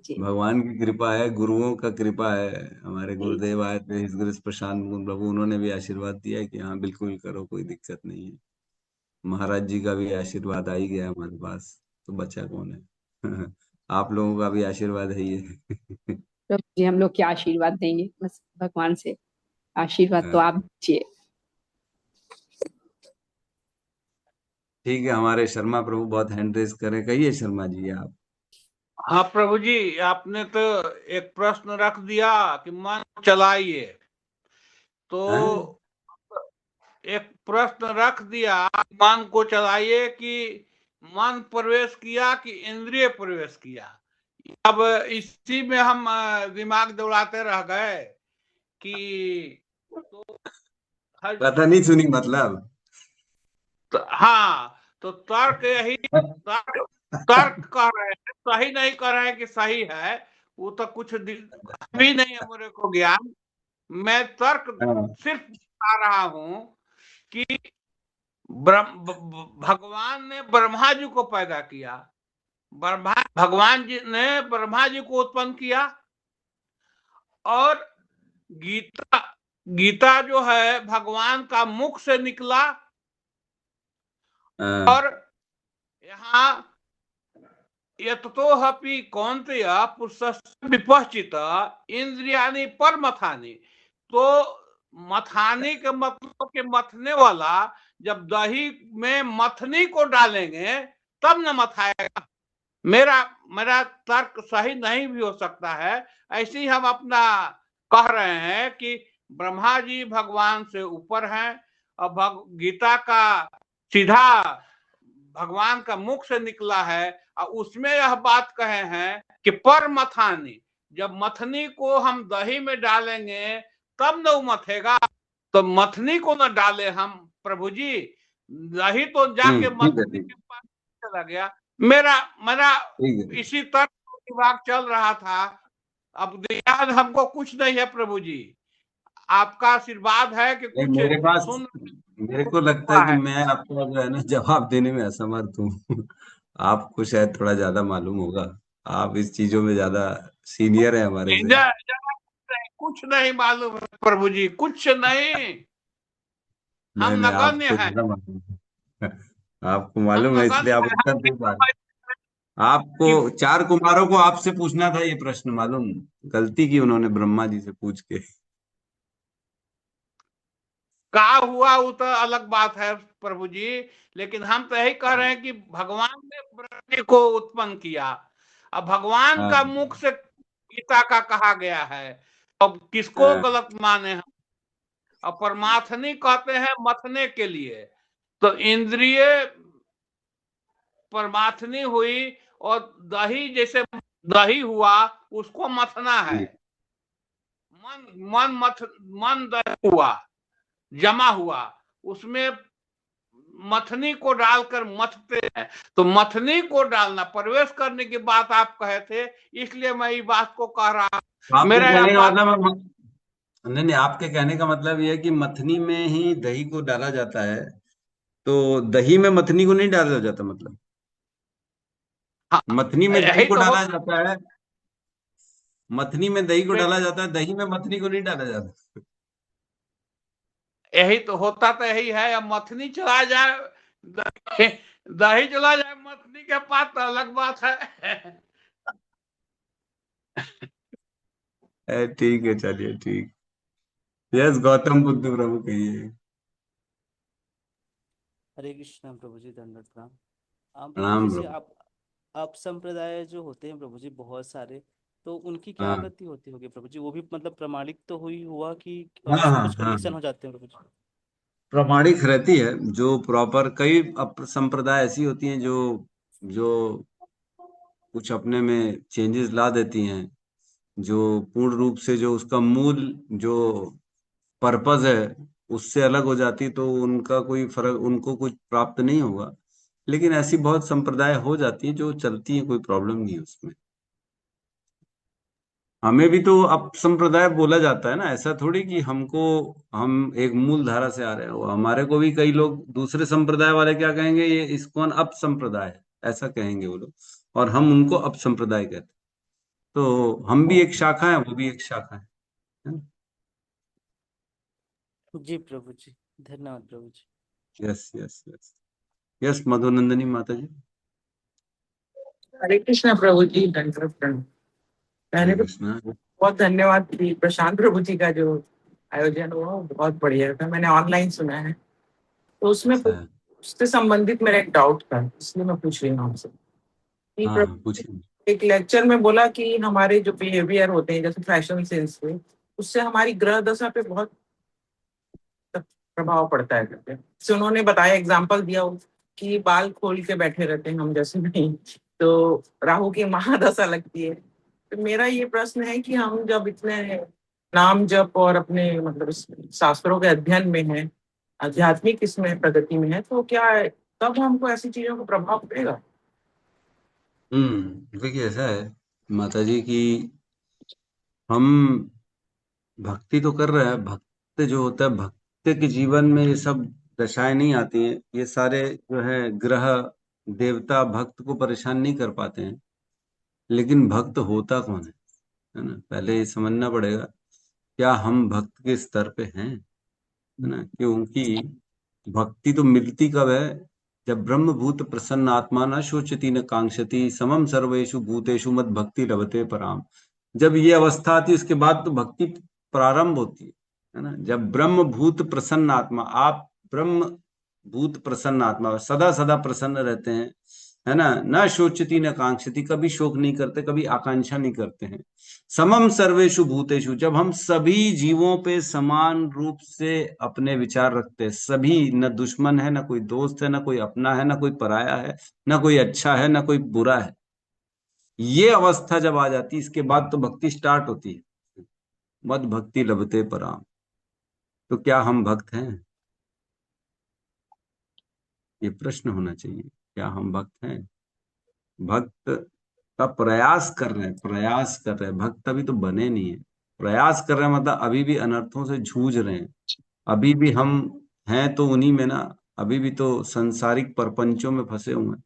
जी। भगवान की कृपा है, गुरुओं का कृपा है। हमारे जी गुरुदेव आए थे, हिज गुरु प्रशांत मुकुंद प्रभु, उन्होंने भी आशीर्वाद दिया है कि हाँ बिल्कुल करो, कोई दिक्कत नहीं है। महाराज जी का भी आशीर्वाद आ ही गया हमारे पास, तो बचा कौन है। आप लोगों का भी आशीर्वाद है ये। प्रभु जी, हम लोग क्या आशीर्वाद देंगे, बस भगवान से आशीर्वाद तो आप दीजिए। ठीक है, हमारे शर्मा प्रभु बहुत हैंड रेस करें, कहिए शर्मा जी आप। हाँ प्रभु जी, आपने तो एक प्रश्न रख दिया कि मन चलाइए, तो हैं? एक प्रश्न रख दिया, मन को चलाइए कि मन प्रवेश किया कि इंद्रिय प्रवेश किया। अब इसी में हम दिमाग दौड़ाते रह गए कि तो पता नहीं सुनी मतलब। हाँ, तो तर्क यही, तर्क कह रहे हैं, सही नहीं कह रहे हैं कि सही है, वो तो कुछ भी नहीं है मेरे को ज्ञान। मैं तर्क हाँ, सिर्फ बता रहा हूं कि भगवान ने ब्रह्मा जी को पैदा किया, भगवान जी ने ब्रह्मा जी को उत्पन्न किया, और गीता गीता जो है भगवान का मुख से निकला, हाँ, और यहाँ यततोऽपि कौन्तेय पुरुषस्य विपश्चित इंद्रियाणि परमथानि। तो मथानी के मतलब के मथने वाला, जब दही में मथनी को डालेंगे तब न मथाएगा। मेरा मेरा तर्क सही नहीं भी हो सकता है। ऐसे ही हम अपना कह रहे हैं कि ब्रह्मा जी भगवान से ऊपर हैं, और गीता का सीधा भगवान का मुख से निकला है, और उसमें यह बात कहे हैं कि पर मथानी, जब मथनी को हम दही में डालेंगे तब न वो मथेगा, तो मथनी को न डाले हम प्रभु जी, दही तो जाके ठीक है, मथनी ठीक के पास चला गया। मेरा मेरा ठीक है। इसी तरह दिमाग चल रहा था। अब याद हमको कुछ नहीं है प्रभु जी, आपका आशीर्वाद है कि नहीं, कुछ मेरे पास, सुन मेरे को लगता है हुआ कि है। मैं आपको जो है ना जवाब देने में असमर्थ हूँ। आपको शायद थोड़ा ज्यादा मालूम होगा, आप इस चीजों में ज्यादा सीनियर है हमारे से। कुछ नहीं मालूम है प्रभु जी, कुछ नहीं, हम नहीं नहीं, नगण्य आपको हैं, ज्यादा मालूम है। आपको हम मालूम है, इसलिए नगण्य आप हैं। उत्तर दे पा रहे हैं। आपको, कि 4 कुमारों को आपसे पूछना था ये प्रश्न, मालूम, गलती की उन्होंने ब्रह्मा जी से पूछ के। का हुआ वो तो अलग बात है प्रभु जी, लेकिन हम तो यही कह रहे हैं कि भगवान ने ब्रह्मा को उत्पन्न किया, अब भगवान हाँ का मुख से गीता का कहा गया है, अब किसको हाँ, गलत माने हम। अब परमार्थनी कहते हैं मथने के लिए, तो इंद्रिय परमार्थनी हुई, और दही जैसे दही हुआ उसको मथना है। जी मन दही हुआ, जमा हुआ, उसमें मथनी को डालकर मथते हैं, तो मथनी को डालना, प्रवेश करने की बात आप कहे थे, इसलिए मैं ये बात को कह रहा हूं। आपके मेरा कहने यह का बात मतलब, नहीं नहीं, आपके कहने का मतलब ये है कि मथनी में ही दही को डाला जाता है, तो दही में मथनी को नहीं डाला जाता, मतलब हाँ, मथनी में दही यही को तो डाला होता जाता है, मथनी में दही को है, डाला जाता है, दही में मथनी को नहीं डाला जाता। यही तो होता तो यही है। अब मथनी चला जाए, दही, दही चला जाए मथनी के पास तो अलग बात है। ठीक है, चलिए, ठीक। यस, गौतम बुद्ध प्रभु कहिए। हरे कृष्णा प्रभु जी, दंडवत प्रणाम। प्रभु जी, प्रणाम जैसे प्रभु। आप संप्रदाय जो होते हैं प्रभु जी बहुत सारे, तो उनकी क्या हाँ गति होती होगी प्रभु जी? वो भी मतलब प्रमाणिक तो हुआ कि हाँ उसमें हाँ कुछ हाँ कंडीशन हाँ। हो जाते हैं प्रभु जी? प्रमाणिक रहती है, जो प्रॉपर, कई संप्रदाय ऐसी होती हैं जो जो कुछ अपने में चेंजेस ला देती हैं, जो पूर्ण रूप से जो उसका मूल जो पर्पज है उससे अलग हो जाती, तो उनका कोई फर्क, उनको कुछ प्राप्त नहीं होगा। लेकिन ऐसी बहुत संप्रदाय हो जाती हैं जो चलती हैं, कोई प्रॉब्लम नहीं है उसमें। हमें भी तो अप संप्रदाय बोला जाता है ना, ऐसा थोड़ी कि हमको, हम एक मूल धारा से आ रहे हैं, वो हमारे को भी कई लोग दूसरे संप्रदाय वाले क्या कहेंगे, ये इस्कॉन अप संप्रदाय है, ऐसा कहेंगे वो लोग, और हम उनको अप संप्रदाय कहते हैं। तो हम भी एक शाखा है, वो भी एक शाखा है ना? जी प्रभु जी, धन्यवाद Prabhu ji. Yes yes yes. Yes, Madhunandini माता जी। हरे कृष्णा प्रभु जी, दंडवत प्रणाम। हरे पहले तो कृष्णा। बहुत धन्यवाद कि प्रशांत प्रभु जी का जो आयोजन हुआ वो बहुत बढ़िया था, मैंने ऑनलाइन सुना है, तो उसमें अच्छा है। उससे संबंधित मेरा एक डाउट था, इसलिए मैं पूछ रही हूँ आपसे कि हाँ हाँ, पूछिए। एक लेक्चर में बोला कि हमारे जो बिहेवियर होते हैं जैसे फैशन सेंस पे, उससे हमारी ग्रह दशा पे बहुत प्रभाव पड़ता है करके। तो उन्होंने बताया, एग्जाम्पल दिया कि बाल खोल के बैठे रहते हैं हम जैसे नहीं, तो राहु की महादशा लगती है। तो मेरा ये प्रश्न है कि हम जब इतने नाम जप और अपने मतलब शास्त्रों के अध्ययन में है, आध्यात्मिक इसमें प्रगति में है, तो क्या तब हमको ऐसी चीजों का प्रभाव पड़ेगा? देखिए, ऐसा है माता जी कि हम भक्ति तो कर रहे हैं, भक्त जो होता है, भक्त के जीवन में ये सब दशाएं नहीं आती हैं, ये सारे जो है ग्रह देवता भक्त को परेशान नहीं कर पाते हैं। लेकिन भक्त होता कौन है ना, पहले ये समझना पड़ेगा, क्या हम भक्त के स्तर पे हैं, है ना? क्योंकि भक्ति तो मिलती कब है, जब ब्रह्म भूत प्रसन्न आत्मा न शोचती न कांक्षति समम सर्वेषु भूतेषु मद भक्ति लभते पराम। जब ये अवस्था आती है उसके बाद तो भक्ति प्रारंभ होती है ना? जब ब्रह्म भूत प्रसन्न आत्मा, आप ब्रह्म भूत प्रसन्न आत्मा सदा सदा प्रसन्न रहते हैं, है ना। न शोचति न कांक्षति, कभी शोक नहीं करते, कभी आकांक्षा नहीं करते हैं। समम सर्वेषु भूतेषु, जब हम सभी जीवों पे समान रूप से अपने विचार रखते हैं, सभी, न दुश्मन है, न कोई दोस्त है, न कोई अपना है, न कोई पराया है, न कोई अच्छा है, न कोई बुरा है, ये अवस्था जब आ जाती है, इसके बाद तो भक्ति स्टार्ट होती है। मद भक्ति लभते पराम। तो क्या हम भक्त हैं? ये प्रश्न होना चाहिए, क्या हम भक्त हैं? भक्त का प्रयास कर रहे हैं, प्रयास कर रहे हैं, भक्त अभी तो बने नहीं है। प्रयास कर रहे हैं मतलब अभी भी अनर्थों से जूझ रहे हैं, अभी भी हम हैं तो उन्हीं में ना, अभी भी तो संसारिक परपंचों में फंसे हुए हैं।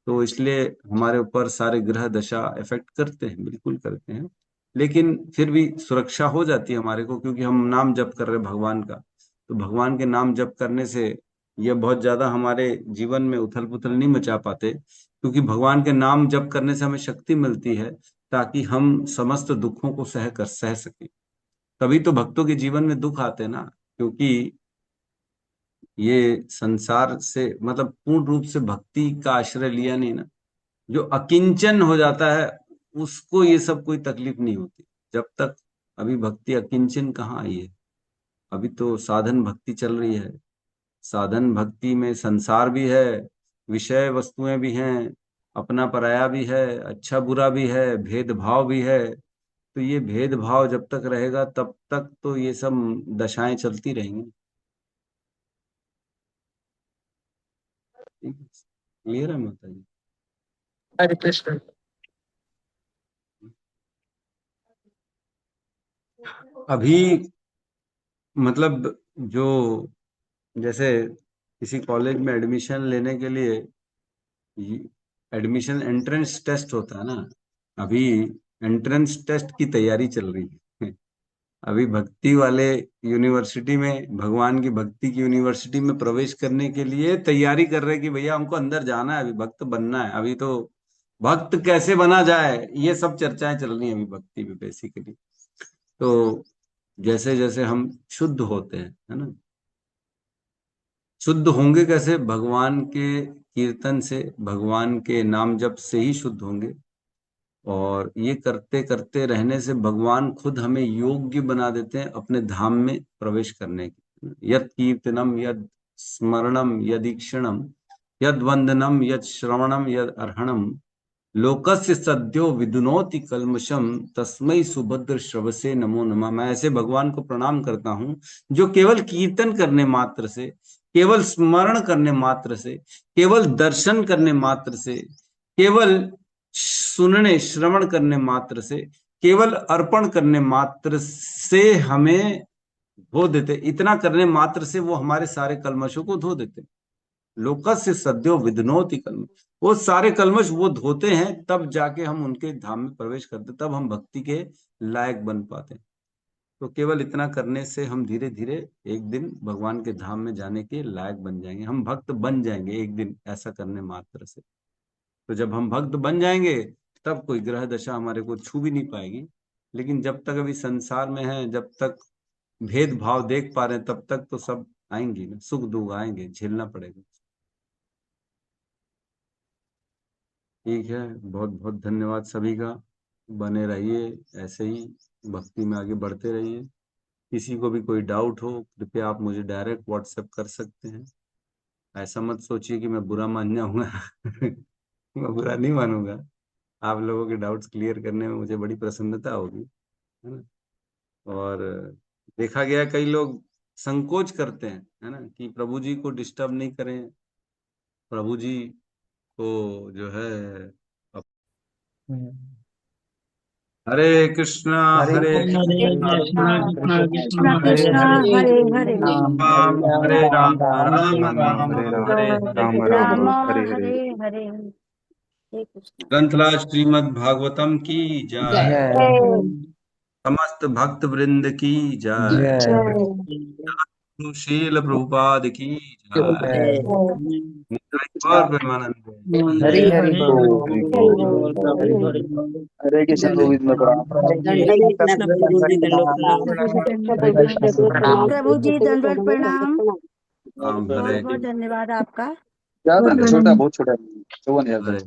तो इसलिए हमारे ऊपर सारे ग्रह दशा इफेक्ट करते हैं, बिल्कुल करते हैं, लेकिन फिर भी सुरक्षा हो जाती है हमारे को, क्योंकि हम नाम जप कर रहे हैं भगवान का। तो भगवान के नाम जप करने से ये बहुत ज्यादा हमारे जीवन में उथल पुथल नहीं मचा पाते, क्योंकि भगवान के नाम जप करने से हमें शक्ति मिलती है ताकि हम समस्त दुखों को सह सके। तभी तो भक्तों के जीवन में दुख आते हैं ना, क्योंकि ये संसार से मतलब पूर्ण रूप से भक्ति का आश्रय लिया नहीं ना। जो अकिंचन हो जाता है उसको ये सब कोई तकलीफ नहीं होती। जब तक अभी भक्ति अकिंचन कहाँ आई है, अभी तो साधन भक्ति चल रही है। साधन भक्ति में संसार भी है, विषय वस्तुएं भी हैं, अपना पराया भी है, अच्छा बुरा भी है, भेदभाव भी है। तो ये भेदभाव जब तक रहेगा तब तक तो ये सब दशाएं चलती रहेंगी। क्लियर है माता जी? हरे कृष्ण। अभी मतलब जो जैसे किसी कॉलेज में एडमिशन लेने के लिए एडमिशन एंट्रेंस टेस्ट होता है ना, अभी एंट्रेंस टेस्ट की तैयारी चल रही है। अभी भक्ति वाले यूनिवर्सिटी में, भगवान की भक्ति की यूनिवर्सिटी में प्रवेश करने के लिए तैयारी कर रहे हैं कि भैया हमको अंदर जाना है, अभी भक्त बनना है। अभी तो भक्त कैसे बना जाए ये सब चर्चाएं चल रही हैं अभी भक्ति में बेसिकली। तो जैसे जैसे हम शुद्ध होते हैं, है ना, शुद्ध होंगे कैसे? भगवान के कीर्तन से, भगवान के नाम जप से ही शुद्ध होंगे। और ये करते करते रहने से भगवान खुद हमें योग्य बना देते हैं अपने धाम में प्रवेश करने की। यद कीर्तनम, यद स्मरणम, यदीक्षणम, यद वंदनम, यद श्रवणम, यद अर्हणम, लोकस्य सद्यो विदुनोति कल्मषम, तस्मै सुभद्र श्रवसे नमो नमः। मैं ऐसे भगवान को प्रणाम करता हूं जो केवल कीर्तन करने मात्र से, केवल स्मरण करने मात्र से, केवल दर्शन करने मात्र से, केवल सुनने श्रवण करने मात्र से, केवल अर्पण करने मात्र से हमें धो देते। इतना करने मात्र से वो हमारे सारे कल्मशों को धो देते। लोकस्य सद्यो विदनोति कल्मष, वो सारे कल्मश वो धोते हैं, तब जाके हम उनके धाम में प्रवेश करते, तब हम भक्ति के लायक बन पाते हैं। तो केवल इतना करने से हम धीरे धीरे एक दिन भगवान के धाम में जाने के लायक बन जाएंगे, हम भक्त बन जाएंगे एक दिन ऐसा करने मात्र से। तो जब हम भक्त बन जाएंगे तब कोई ग्रह दशा हमारे को छू भी नहीं पाएगी। लेकिन जब तक अभी संसार में है, जब तक भेदभाव देख पा रहे हैं, तब तक तो सब आएंगी ना, सुख दुख आएंगे, झेलना पड़ेगा। ठीक है, बहुत बहुत धन्यवाद सभी का। बने रहिए ऐसे ही, भक्ति में आगे बढ़ते रहिए। किसी को भी कोई डाउट हो कृपया आप मुझे डायरेक्ट व्हाट्सएप कर सकते हैं। ऐसा मत सोचिए कि मैं बुरा मान जाऊंगा मैं बुरा नहीं मानूंगा। आप लोगों के डाउट्स क्लियर करने में मुझे बड़ी प्रसन्नता होगी, है ना। और देखा गया कई लोग संकोच करते हैं, है ना, कि प्रभु जी को डिस्टर्ब नहीं करें, प्रभु जी को जो है। हरे कृष्णा हरे कृष्णा कृष्णा कृष्णा कृष्ण कृष्ण हरे हरे राम हरे राम, राम राम हरे राम हरे। हरे हरे हरे कृष्ण। ग्रंथराज श्रीमद् भागवतम की जय, समस्त भक्त वृंद की जय, शील प्रभुपाद की जय, और प्रेमानंद। हरि हरि बोल। हरे कृष्ण गोविंद में प्रभु जी दंडवत प्रणाम। राम हरे बहुत बहुत धन्यवाद आपका। ज्यादा नहीं, अरे छोटा, बहुत छोटा, 54,000 अरे